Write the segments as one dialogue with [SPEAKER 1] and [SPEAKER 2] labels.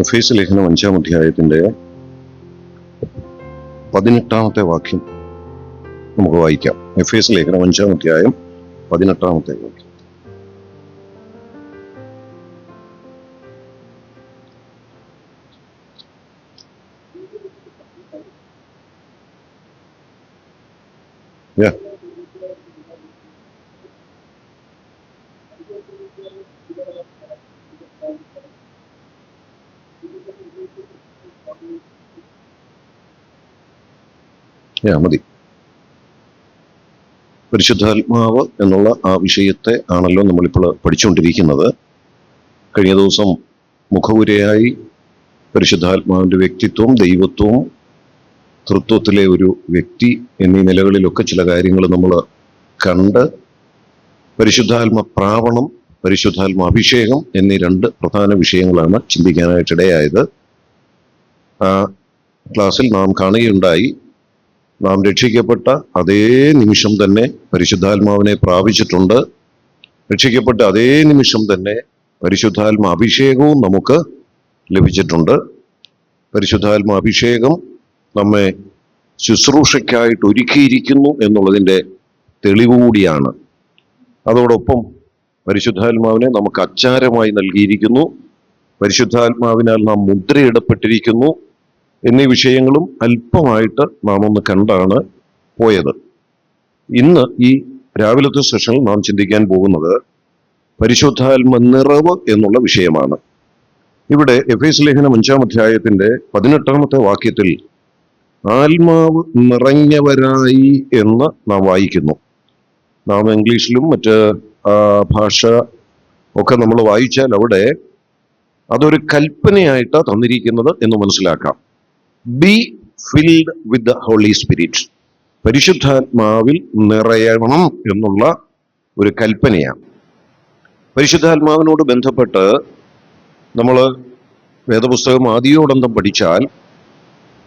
[SPEAKER 1] എഫേസ്യ ലേഖനം 5-ാം അധ്യായത്തിന്റെ 18-ാമത്തെ വാക്യം നമുക്ക് വായിക്കാം. എഫേസ്യ ലേഖനം 5-ാം അധ്യായം 18-ാമത്തെ വാക്യം. മതി. പരിശുദ്ധാത്മാവ് എന്നുള്ള ആ വിഷയത്തെ ആണല്ലോ നമ്മളിപ്പോൾ പഠിച്ചുകൊണ്ടിരിക്കുന്നത്. കഴിഞ്ഞ ദിവസം മുഖവുരയായി പരിശുദ്ധാത്മാവിന്റെ വ്യക്തിത്വവും ദൈവത്വവും തൃത്വത്തിലെ ഒരു വ്യക്തി എന്നീ നിലകളിലൊക്കെ ചില കാര്യങ്ങൾ നമ്മൾ കണ്ട്, പരിശുദ്ധാത്മ പ്രാവണം, പരിശുദ്ധാത്മ അഭിഷേകം എന്നീ രണ്ട് പ്രധാന വിഷയങ്ങളാണ് ചിന്തിക്കാനായിട്ടിടയായത്. ആ ക്ലാസ്സിൽ നാം കാണുകയുണ്ടായി, നാം രക്ഷിക്കപ്പെട്ട അതേ നിമിഷം തന്നെ പരിശുദ്ധാത്മാവിനെ പ്രാപിച്ചിട്ടുണ്ട്. രക്ഷിക്കപ്പെട്ട അതേ നിമിഷം തന്നെ പരിശുദ്ധാത്മ അഭിഷേകവും നമുക്ക് ലഭിച്ചിട്ടുണ്ട്. പരിശുദ്ധാത്മ അഭിഷേകം നമ്മെ ശുശ്രൂഷയ്ക്കായിട്ട് ഒരുക്കിയിരിക്കുന്നു എന്നുള്ളതിൻ്റെ തെളിവ് കൂടിയാണ്. അതോടൊപ്പം പരിശുദ്ധാത്മാവിനെ നമുക്ക് അച്ചാരമായി നൽകിയിരിക്കുന്നു, പരിശുദ്ധാത്മാവിനാൽ നാം മുദ്രയിടപ്പെട്ടിരിക്കുന്നു എന്നീ വിഷയങ്ങളും അല്പമായിട്ട് നാം ഒന്ന് കണ്ടാണ് പോയത്. ഇന്ന് ഈ രാവിലത്തെ സെഷനിൽ നാം ചിന്തിക്കാൻ പോകുന്നത് പരിശുദ്ധാത്മ നിറവ് എന്നുള്ള വിഷയമാണ്. ഇവിടെ എഫേസ്യ ലേഖനം 5-ാം അധ്യായത്തിന്റെ 18-ാമത്തെ വാക്യത്തിൽ ആത്മാവ് നിറഞ്ഞവരായി എന്ന് നാം വായിക്കുന്നു. നാം ഇംഗ്ലീഷിലും മറ്റ് ഭാഷ ഒക്കെ നമ്മൾ വായിച്ചാൽ അവിടെ അതൊരു കൽപ്പനയായിട്ട് തന്നിരിക്കുന്നത് എന്ന് മനസ്സിലാക്കാം. Be filled with the Holy Spirit, പരിശുദ്ധാത്മാവിൽ നിറയണം എന്നുള്ള ഒരു കൽപ്പനയാണ്. പരിശുദ്ധാത്മാവിനോട് ബന്ധപ്പെട്ട് നമ്മൾ വേദപുസ്തകം ആദിയോടന്തം പഠിച്ചാൽ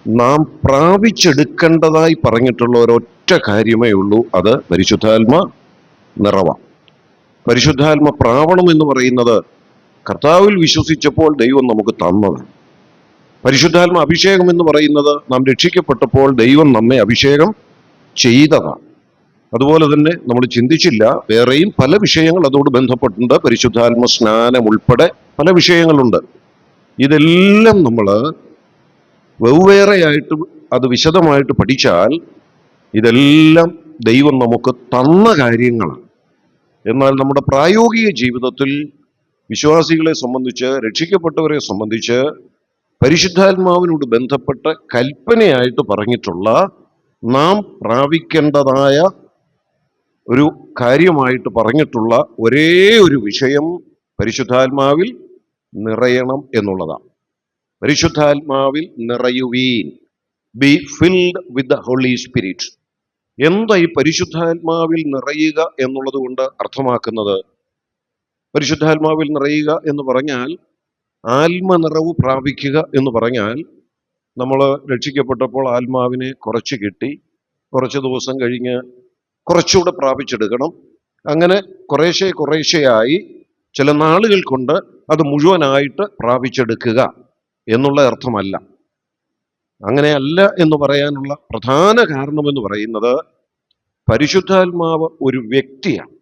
[SPEAKER 1] നാം പ്രാപിച്ചെടുക്കേണ്ടതായി പറഞ്ഞിട്ടുള്ള ഒരൊറ്റ കാര്യമേ ഉള്ളൂ, അത് പരിശുദ്ധാത്മ നിറവാണ്. പരിശുദ്ധാത്മ പ്രാവണം എന്ന് പറയുന്നത് കർത്താവിൽ വിശ്വസിച്ചപ്പോൾ ദൈവം നമുക്ക് തന്നതാണ്. പരിശുദ്ധാത്മ അഭിഷേകം എന്ന് പറയുന്നത് നാം രക്ഷിക്കപ്പെട്ടപ്പോൾ ദൈവം നമ്മെ അഭിഷേകം ചെയ്തതാണ്. അതുപോലെ തന്നെ നമ്മൾ ചിന്തിച്ചില്ല, വേറെയും പല വിഷയങ്ങൾ അതോട് ബന്ധപ്പെട്ടുണ്ട്. പരിശുദ്ധാത്മ സ്നാനം ഉൾപ്പെടെ പല വിഷയങ്ങളുണ്ട്. ഇതെല്ലാം നമ്മൾ വെവ്വേറെയായിട്ട് അത് വിശദമായിട്ട് പഠിച്ചാൽ ഇതെല്ലാം ദൈവം നമുക്ക് തന്ന കാര്യങ്ങളാണ്. എന്നാൽ നമ്മുടെ പ്രായോഗിക ജീവിതത്തിൽ വിശ്വാസികളെ സംബന്ധിച്ച്, രക്ഷിക്കപ്പെട്ടവരെ സംബന്ധിച്ച് പരിശുദ്ധാത്മാവിനോട് ബന്ധപ്പെട്ട കൽപ്പനയായിട്ട് പറഞ്ഞിട്ടുള്ള നാം പ്രാപിക്കേണ്ടതായ ഒരു കാര്യമായിട്ട് പറഞ്ഞിട്ടുള്ള ഒരേ ഒരു വിഷയം പരിശുദ്ധാത്മാവിൽ നിറയണം എന്നുള്ളതാണ്. പരിശുദ്ധാത്മാവിൽ നിറയുവീൻ, be filled with the Holy Spirit. എന്താ ഈ പരിശുദ്ധാത്മാവിൽ നിറയുക എന്നുള്ളത് കൊണ്ട് അർത്ഥമാക്കുന്നത്? പരിശുദ്ധാത്മാവിൽ നിറയുക എന്ന് പറഞ്ഞാൽ, ആത്മനിറവ് പ്രാപിക്കുക എന്ന് പറഞ്ഞാൽ, നമ്മൾ രക്ഷിക്കപ്പെട്ടപ്പോൾ ആത്മാവിനെ കുറച്ച് കിട്ടി, കുറച്ച് ദിവസം കഴിഞ്ഞ് കുറച്ചുകൂടെ പ്രാപിച്ചെടുക്കണം. അങ്ങനെ കുറേശ്ശെയായി ചില നാളുകൾ കൊണ്ട് അത് മുഴുവനായിട്ട് പ്രാപിച്ചെടുക്കുക എന്നുള്ള അർത്ഥമല്ല. അങ്ങനെയല്ല എന്ന് പറയാനുള്ള പ്രധാന കാരണമെന്ന് പറയുന്നത്, പരിശുദ്ധാത്മാവ് ഒരു വ്യക്തിയാണ്.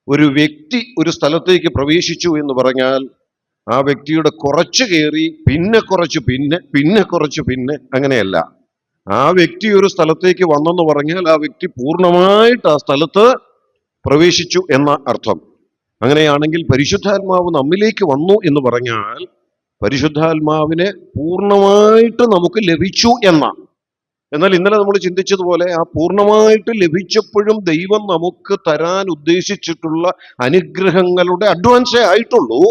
[SPEAKER 1] ഒരു വ്യക്തി ഒരു സ്ഥലത്തേക്ക് പ്രവേശിച്ചു എന്ന് പറഞ്ഞാൽ ആ വ്യക്തിയുടെ കുറച്ച് കയറി പിന്നെ കുറച്ച് പിന്നെ അങ്ങനെയല്ല. ആ വ്യക്തി ഒരു സ്ഥലത്തേക്ക് വന്നെന്ന് പറഞ്ഞാൽ ആ വ്യക്തി പൂർണ്ണമായിട്ട് ആ സ്ഥലത്ത് പ്രവേശിച്ചു എന്ന അർത്ഥം. അങ്ങനെയാണെങ്കിൽ പരിശുദ്ധാത്മാവ് നമ്മിലേക്ക് വന്നു എന്ന് പറഞ്ഞാൽ പരിശുദ്ധാത്മാവിനെ പൂർണ്ണമായിട്ട് നമുക്ക് ലഭിച്ചു എന്ന. എന്നാൽ ഇന്നലെ നമ്മൾ ചിന്തിച്ചതുപോലെ ആ പൂർണ്ണമായിട്ട് ലഭിച്ചപ്പോഴും ദൈവം നമുക്ക് തരാൻ ഉദ്ദേശിച്ചിട്ടുള്ള അനുഗ്രഹങ്ങളുടെ അഡ്വാൻസേ ആയിട്ടുള്ളൂ.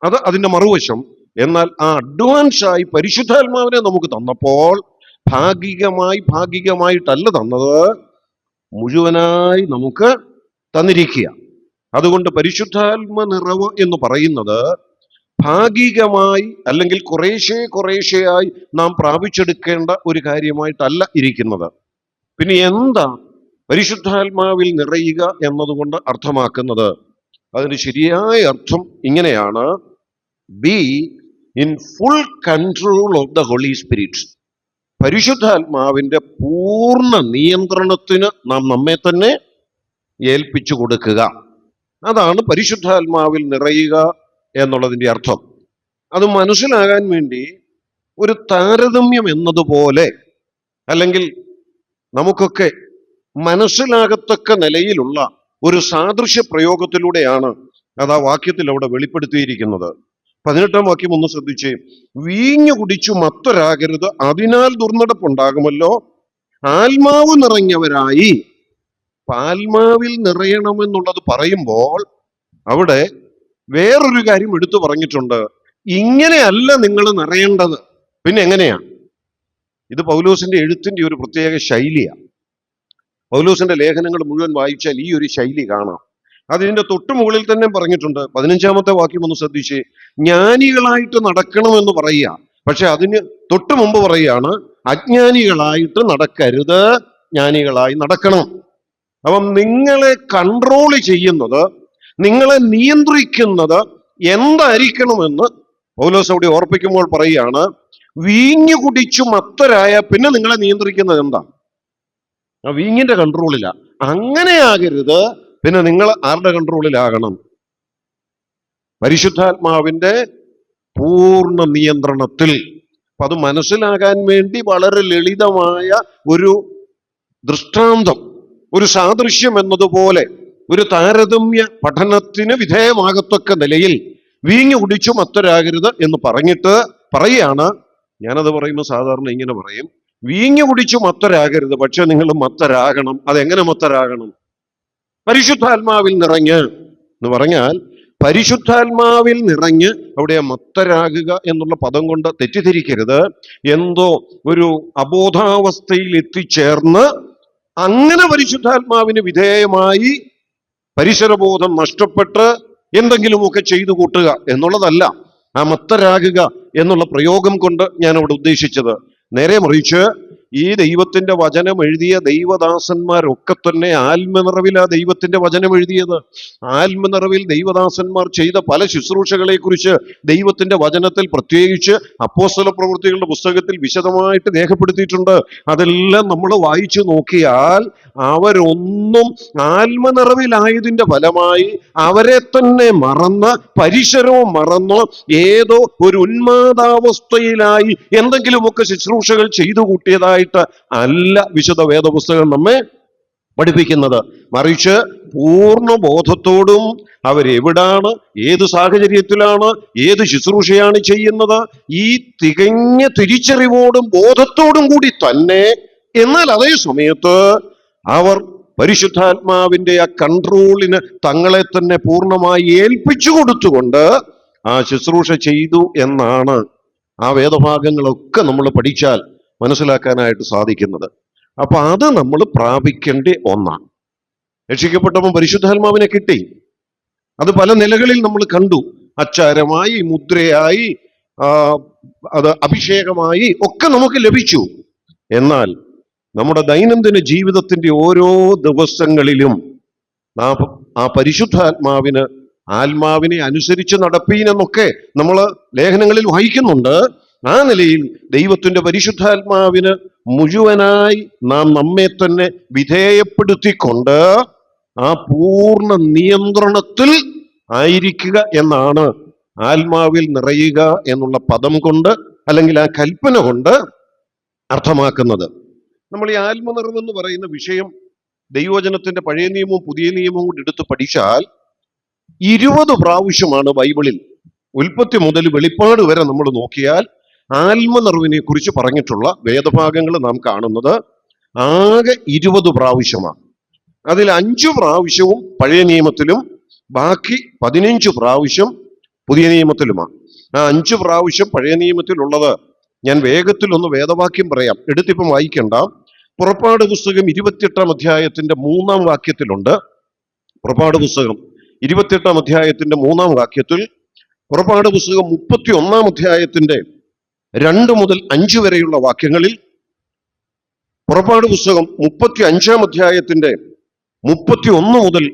[SPEAKER 1] അത് അതിൻ്റെ മറുവശം. എന്നാൽ ആ അഡ്വാൻസായി പരിശുദ്ധാത്മാവിനെ നമുക്ക് തന്നപ്പോൾ ഭാഗികമായിട്ടല്ല തന്നത്, മുഴുവനായി നമുക്ക് തന്നിരിക്കുക. അതുകൊണ്ട് പരിശുദ്ധാത്മ നിറവ് എന്ന് പറയുന്നത് ഭാഗികമായി അല്ലെങ്കിൽ കുറേശ്ശെയായി നാം പ്രാപിച്ചെടുക്കേണ്ട ഒരു കാര്യമായിട്ടല്ല ഇരിക്കുന്നത്. പിന്നെ എന്താ പരിശുദ്ധാത്മാവിൽ നിറയുക എന്നതുകൊണ്ട് അർത്ഥമാക്കുന്നത്? അതിന് ശരിയായ അർത്ഥം ഇങ്ങനെയാണ്: be in full control of the Holy Spirit. പരിശുദ്ധാത്മാവിന്റെ പൂർണ്ണ നിയന്ത്രണത്തിന് നാം നമ്മെ തന്നെ ഏൽപ്പിച്ചു കൊടുക്കുക. അതാണ് പരിശുദ്ധാത്മാവിൽ നിറയുക എന്നുള്ളതിന്റെ അർത്ഥം. അത് മനസ്സിലാകാൻ വേണ്ടി ഒരു താരതമ്യം എന്നതുപോലെ, അല്ലെങ്കിൽ നമുക്കൊക്കെ മനസ്സിലാകത്തക്ക നിലയിലുള്ള ഒരു സാദൃശ്യ പ്രയോഗത്തിലൂടെയാണ് അത് ആ വാക്യത്തിൽ അവിടെ വെളിപ്പെടുത്തിയിരിക്കുന്നത്. 18-ാം വാക്യം ഒന്ന് ശ്രദ്ധിച്ചേ. വീഞ്ഞു കുടിച്ചു മത്തരാകരുത്, അതിനാൽ ദുർനടപ്പുണ്ടാകുമല്ലോ. ആത്മാവ് നിറഞ്ഞവരായി. ആത്മാവിൽ നിറയണമെന്നുള്ളത് പറയുമ്പോൾ അവിടെ വേറൊരു കാര്യം എടുത്തു പറഞ്ഞിട്ടുണ്ട്. ഇങ്ങനെയല്ല നിങ്ങൾ നിറയേണ്ടത്. പിന്നെ എങ്ങനെയാ? ഇത് പൗലോസിന്റെ എഴുത്തിന്റെ ഒരു പ്രത്യേക ശൈലിയാണ്. പൗലോസിന്റെ ലേഖനങ്ങൾ മുഴുവൻ വായിച്ചാൽ ഈ ഒരു ശൈലി കാണാം. അതിന്റെ തൊട്ടു മുകളിൽ തന്നെ പറഞ്ഞിട്ടുണ്ട്. 15-ാമത്തെ വാക്യം ഒന്ന് ശ്രദ്ധിച്ച്. ജ്ഞാനികളായിട്ട് നടക്കണമെന്ന് പറയുക. പക്ഷെ അതിന് തൊട്ടു മുമ്പ് പറയുകയാണ്, അജ്ഞാനികളായിട്ട് നടക്കരുത്, ജ്ഞാനികളായി നടക്കണം. അപ്പം നിങ്ങളെ കൺട്രോൾ ചെയ്യുന്നത്, നിങ്ങളെ നിയന്ത്രിക്കുന്നത് എന്തായിരിക്കണമെന്ന് പൗലോസ് അവിടെ ഓർപ്പിക്കുമ്പോൾ പറയുകയാണ്, വീഞ്ഞു കുടിച്ചു മത്തരായ പിന്നെ നിങ്ങളെ നിയന്ത്രിക്കുന്നത് എന്താ? ആ വീഞ്ഞിന്റെ കൺട്രോളിലാ. അങ്ങനെ ആകരുത്. പിന്നെ നിങ്ങൾ ആരുടെ കൺട്രോളിലാകണം? പരിശുദ്ധാത്മാവിന്റെ പൂർണ്ണ നിയന്ത്രണത്തിൽ. അപ്പൊ അത് മനസ്സിലാകാൻ വേണ്ടി വളരെ ലളിതമായ ഒരു ദൃഷ്ടാന്തം, ഒരു സാദൃശ്യം എന്നതുപോലെ ഒരു താരതമ്യ പഠനത്തിന് വിധേയമാകത്തക്ക നിലയിൽ വീഞ്ഞു കുടിച്ചു മത്തരാകരുത് എന്ന് പറഞ്ഞിട്ട് പറയാണ്. ഞാനത് പറയുമ്പോൾ സാധാരണ ഇങ്ങനെ പറയും, വീഞ്ഞു കുടിച്ചു മത്തരാകരുത്, പക്ഷെ നിങ്ങൾ മത്തരാകണം. അതെങ്ങനെ മത്തരാകണം? പരിശുദ്ധാത്മാവിൽ നിറഞ്ഞ് എന്ന് പറഞ്ഞാൽ, പരിശുദ്ധാത്മാവിൽ നിറഞ്ഞ് അവിടെ മത്തരാകുക എന്നുള്ള പദം കൊണ്ട് തെറ്റിദ്ധരിക്കരുത്. എന്തോ ഒരു അബോധാവസ്ഥയിൽ എത്തിച്ചേർന്ന് അങ്ങനെ പരിശുദ്ധാത്മാവിന് വിധേയമായി പരിസരബോധം നഷ്ടപ്പെട്ട് എന്തെങ്കിലുമൊക്കെ ചെയ്തു കൂട്ടുക എന്നുള്ളതല്ല ആ മത്തരാകുക എന്നുള്ള പ്രയോഗം കൊണ്ട് ഞാൻ അവിടെ ഉദ്ദേശിച്ചത്. നേരെ മറിച്ച് ഈ ദൈവത്തിന്റെ വചനം എഴുതിയ ദൈവദാസന്മാരൊക്കെ തന്നെ ആത്മനിറവിലാ ദൈവത്തിന്റെ വചനം എഴുതിയത്. ആത്മനിറവിൽ ദൈവദാസന്മാർ ചെയ്ത പല ശുശ്രൂഷകളെ കുറിച്ച് ദൈവത്തിന്റെ വചനത്തിൽ, പ്രത്യേകിച്ച് അപ്പോസ്തല പ്രവൃത്തികളുടെ പുസ്തകത്തിൽ വിശദമായിട്ട് രേഖപ്പെടുത്തിയിട്ടുണ്ട്. അതെല്ലാം നമ്മൾ വായിച്ചു നോക്കിയാൽ അവരൊന്നും ആത്മനിറവിലായതിന്റെ ഫലമായി അവരെ തന്നെ മറന്ന്, പരിസരവും മറന്ന്, ഏതോ ഒരു ഉന്മാദാവസ്ഥയിലായി എന്തെങ്കിലുമൊക്കെ ശുശ്രൂഷകൾ ചെയ്തു കൂട്ടിയതായിട്ട് അല്ല വിശുദ്ധ വേദപുസ്തകം നമ്മെ പഠിപ്പിക്കുന്നത്. മറിച്ച് പൂർണ്ണ ബോധത്തോടും അവരെവിടാണ്, ഏത് സാഹചര്യത്തിലാണ്, ഏത് ശുശ്രൂഷയാണ് ചെയ്യുന്നത്, ഈ തികഞ്ഞ തിരിച്ചറിവോടും ബോധത്തോടും കൂടി തന്നെ, എന്നാൽ അതേ സമയത്ത് അവർ പരിശുദ്ധാത്മാവിന്റെ ആ കൺട്രോളിന് തങ്ങളെ തന്നെ പൂർണ്ണമായി ഏൽപ്പിച്ചു കൊടുത്തുകൊണ്ട് ആ ശുശ്രൂഷ ചെയ്തു എന്നാണ് ആ വേദഭാഗങ്ങളൊക്കെ നമ്മൾ പഠിച്ചാൽ മനസ്സിലാക്കാനായിട്ട് സാധിക്കുന്നത്. അപ്പൊ അത് നമ്മൾ പ്രാപിക്കേണ്ട ഒന്നാണ്. രക്ഷിക്കപ്പെട്ടപ്പോൾ പരിശുദ്ധാത്മാവിനെ കിട്ടി. അത് പല നിലകളിൽ നമ്മൾ കണ്ടു. അച്ചാരമായി, മുദ്രയായി, അത് അഭിഷേകമായി ഒക്കെ നമുക്ക് ലഭിച്ചു. എന്നാൽ നമ്മുടെ ദൈനംദിന ജീവിതത്തിന്റെ ഓരോ ദിവസങ്ങളിലും ആ ആത്മാവിനെ അനുസരിച്ച് നടപ്പീനെന്നൊക്കെ നമ്മൾ ലേഖനങ്ങളിൽ വായിക്കുന്നുണ്ട്. ആ നിലയിൽ ദൈവത്തിന്റെ പരിശുദ്ധാത്മാവിന് മുഴുവനായി നാം നമ്മെ തന്നെ വിധേയപ്പെടുത്തിക്കൊണ്ട് ആ പൂർണ്ണ നിയന്ത്രണത്തിൽ ആയിരിക്കുക എന്നാണ് ആത്മാവിൽ നിറയുക എന്നുള്ള പദം കൊണ്ട്, അല്ലെങ്കിൽ ആ കൽപ്പന കൊണ്ട് അർത്ഥമാക്കുന്നത്. നമ്മൾ ഈ ആത്മനിറവെന്ന് പറയുന്ന വിഷയം ദൈവവചനത്തിന്റെ പഴയ നിയമവും പുതിയ നിയമവും കൂടി എടുത്ത് പഠിച്ചാൽ 20 പ്രാവശ്യമാണ് ബൈബിളിൽ, ഉൽപ്പത്തി മുതൽ വെളിപ്പാട് വരെ നമ്മൾ നോക്കിയാൽ ആത്മനിറവിനെ കുറിച്ച് പറഞ്ഞിട്ടുള്ള വേദഭാഗങ്ങൾ നാം കാണുന്നത് ആകെ 20 പ്രാവശ്യമാണ്. അതിൽ 5 പ്രാവശ്യവും പഴയ നിയമത്തിലും ബാക്കി 15 പ്രാവശ്യം പുതിയ നിയമത്തിലുമാണ്. ആ 5 പ്രാവശ്യം പഴയ നിയമത്തിലുള്ളത് ഞാൻ വേഗത്തിൽ ഒന്ന് വേദവാക്യം പറയാം, എടുത്തിപ്പം വായിക്കണ്ട. പുറപ്പാട് പുസ്തകം 28-ാം അധ്യായത്തിന്റെ 3-ാം വാക്യത്തിലുണ്ട്. പുറപ്പാട് പുസ്തകം 28-ാം അധ്യായത്തിന്റെ 3-ാം വാക്യത്തിൽ, പുറപ്പാട് പുസ്തകം 31-ാം അധ്യായത്തിന്റെ 2 മുതൽ 5 വരെയുള്ള വാക്യങ്ങളിൽ, പുറപ്പാട് പുസ്തകം 35-ാം അധ്യായത്തിന്റെ 31 മുതൽ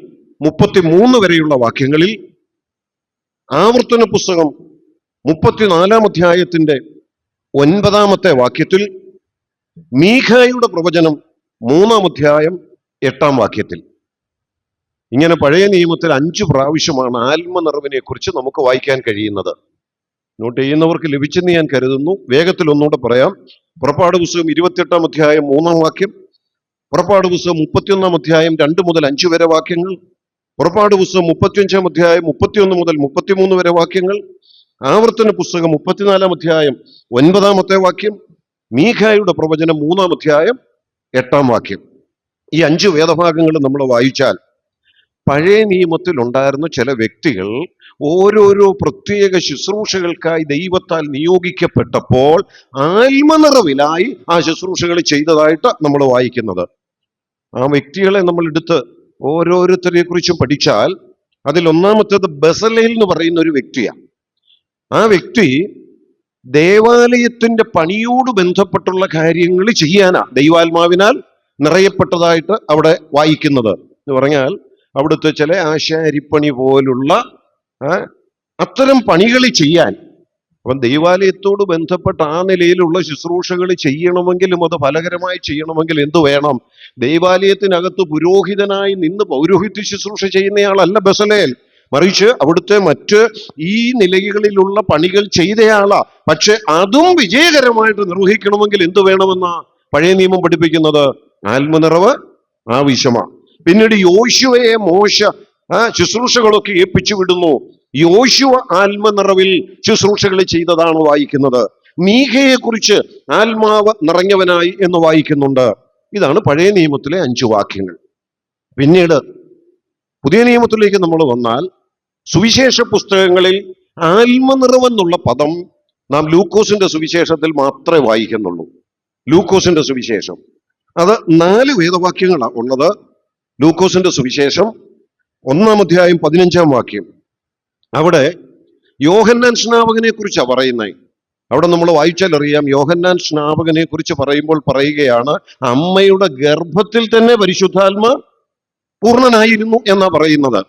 [SPEAKER 1] 33 വരെയുള്ള വാക്യങ്ങളിൽ, ആവർത്തന പുസ്തകം 34 അധ്യായത്തിന്റെ 9 വാക്യത്തിൽ, മീഖായുടെ പ്രവചനം 3 അധ്യായം 8 ഇങ്ങനെ പഴയ നിയമത്തിൽ 5 പ്രാവശ്യമാണ് ആത്മനിറവിനെ കുറിച്ച് നമുക്ക് വായിക്കാൻ കഴിയുന്നത്. നോട്ട് ചെയ്യുന്നവർക്ക് ലഭിച്ചെന്ന് ഞാൻ കരുതുന്നു. വേഗത്തിൽ ഒന്നുകൂടെ പറയാം. പുറപ്പാട് പുസ്തകം 28 അധ്യായം 3 വാക്യം, പുറപ്പാട് പുസ്തകം 31 അധ്യായം 2 മുതൽ 5 വരെ വാക്യങ്ങൾ, പുറപ്പാട് പുസ്തകം 35 അധ്യായം 31 മുതൽ 33 വരെ വാക്യങ്ങൾ, ആവർത്തന പുസ്തകം 34 അധ്യായം 9 വാക്യം, മീഖായുടെ പ്രവചനം 3 അധ്യായം 8 വാക്യം. ഈ 5 വേദഭാഗങ്ങൾ നമ്മൾ വായിച്ചാൽ പഴയ നിയമത്തിൽ ഉണ്ടായിരുന്ന ചില വ്യക്തികൾ ഓരോരോ പ്രത്യേക ശുശ്രൂഷകൾക്കായി ദൈവത്താൽ നിയോഗിക്കപ്പെട്ടപ്പോൾ ആത്മനിറവിലായി ആ ശുശ്രൂഷകൾ ചെയ്തതായിട്ട് നമ്മൾ വായിക്കുന്നത്. ആ വ്യക്തികളെ നമ്മൾ എടുത്ത് ഓരോരുത്തരെ കുറിച്ചും പഠിച്ചാൽ അതിൽ ഒന്നാമത്തേത് ബസലേൽ എന്ന് പറയുന്ന ഒരു വ്യക്തിയാണ്. ആ വ്യക്തി ദേവാലയത്തിന്റെ പണിയോട് ബന്ധപ്പെട്ടുള്ള കാര്യങ്ങൾ ചെയ്യാനാ ദൈവാത്മാവിനാൽ നിറയപ്പെട്ടതായിട്ട് അവിടെ വായിക്കുന്നത്. എന്ന് പറഞ്ഞാൽ അവിടുത്തെ ചില ആശാരിപ്പണി പോലുള്ള അത്തരം പണികൾ ചെയ്യാൻ. അപ്പം ദൈവാലയത്തോട് ബന്ധപ്പെട്ട ആ നിലയിലുള്ള ശുശ്രൂഷകൾ ചെയ്യണമെങ്കിലും അത് ഫലകരമായി ചെയ്യണമെങ്കിൽ എന്തു വേണം? ദൈവാലയത്തിനകത്ത് പുരോഹിതനായി നിന്ന് പൗരോഹിത്യ ശുശ്രൂഷ ചെയ്യുന്നയാളല്ല ബസലേൽ, മറിച്ച് അവിടുത്തെ മറ്റ് ഈ നിലകളിലുള്ള പണികൾ ചെയ്തയാളാ. പക്ഷെ അതും വിജയകരമായിട്ട് നിർവഹിക്കണമെങ്കിൽ എന്തു വേണമെന്നാ പഴയ നിയമം പഠിപ്പിക്കുന്നത്? ആത്മനിറവ് ആവശ്യമാണ്. പിന്നീട് യോശുവയെ മോശ ശുശ്രൂഷകളൊക്കെ ഏൽപ്പിച്ചു വിടുന്നു. യോശുവ ആത്മനിറവിൽ ശുശ്രൂഷകൾ ചെയ്തതാണ് വായിക്കുന്നത്. മീഖയെ കുറിച്ച് ആത്മാവ് നിറഞ്ഞവനായി എന്ന് വായിക്കുന്നുണ്ട്. ഇതാണ് പഴയ നിയമത്തിലെ 5 വാക്യങ്ങൾ. പിന്നീട് പുതിയ നിയമത്തിലേക്ക് നമ്മൾ വന്നാൽ സുവിശേഷ പുസ്തകങ്ങളിൽ ആത്മനിറവെന്നുള്ള പദം നാം ലൂക്കോസിന്റെ സുവിശേഷത്തിൽ മാത്രമേ വായിക്കുന്നുള്ളൂ. ലൂക്കോസിന്റെ സുവിശേഷം അത് 4 വേദവാക്യങ്ങളാണ് ഉള്ളത്. ലൂക്കോസിന്റെ സുവിശേഷം 1 അധ്യായം 15 വാക്യം, അവിടെ യോഹന്നാൻ സ്നാപകനെ കുറിച്ചാണ് പറയുന്നത്. അവിടെ നമ്മൾ വായിച്ചാൽ അറിയാം, യോഹന്നാൻ സ്നാപകനെ കുറിച്ച് പറയുമ്പോൾ പറയുകയാണ്, അമ്മയുടെ ഗർഭത്തിൽ തന്നെ പരിശുദ്ധാത്മ പൂർണ്ണനായിരുന്നു എന്നാ പറയുന്നത്.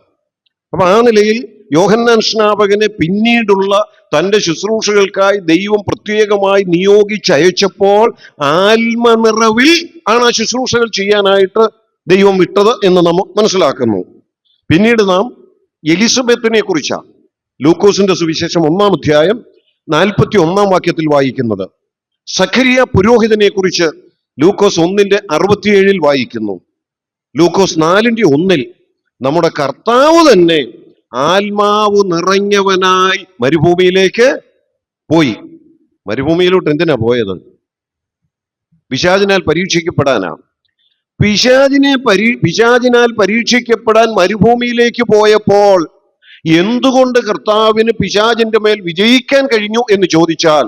[SPEAKER 1] അപ്പൊ ആ നിലയിൽ യോഹന്നാൻ സ്നാപകനെ പിന്നീടുള്ള തൻ്റെ ശുശ്രൂഷകൾക്കായി ദൈവം പ്രത്യേകമായി നിയോഗിച്ചയച്ചപ്പോൾ ആത്മനിറവിൽ ആണ് ആ ശുശ്രൂഷകൾ ചെയ്യാനായിട്ട് ദൈവം വിട്ടത് എന്ന് നാം മനസ്സിലാക്കുന്നു. പിന്നീട് നാം എലിസബത്തിനെ കുറിച്ചാണ് ലൂക്കോസിന്റെ സുവിശേഷം 1 അധ്യായം 41 വാക്യത്തിൽ വായിക്കുന്നത്. സഖരിയ പുരോഹിതനെ കുറിച്ച് ലൂക്കോസ് 1:67 വായിക്കുന്നു. ലൂക്കോസ് 4:1 നമ്മുടെ കർത്താവ് തന്നെ ആത്മാവ് നിറഞ്ഞവനായി മരുഭൂമിയിലേക്ക് പോയി. മരുഭൂമിയിലോട്ട് എന്തിനാ പോയത്? പിശാചിനാൽ പരീക്ഷിക്കപ്പെടാനാ. പിശാചിനാൽ പരീക്ഷിക്കപ്പെടാൻ മരുഭൂമിയിലേക്ക് പോയപ്പോൾ എന്തുകൊണ്ട് കർത്താവിന് പിശാചിന്റെ മേൽ വിജയിക്കാൻ കഴിഞ്ഞു എന്ന് ചോദിച്ചാൽ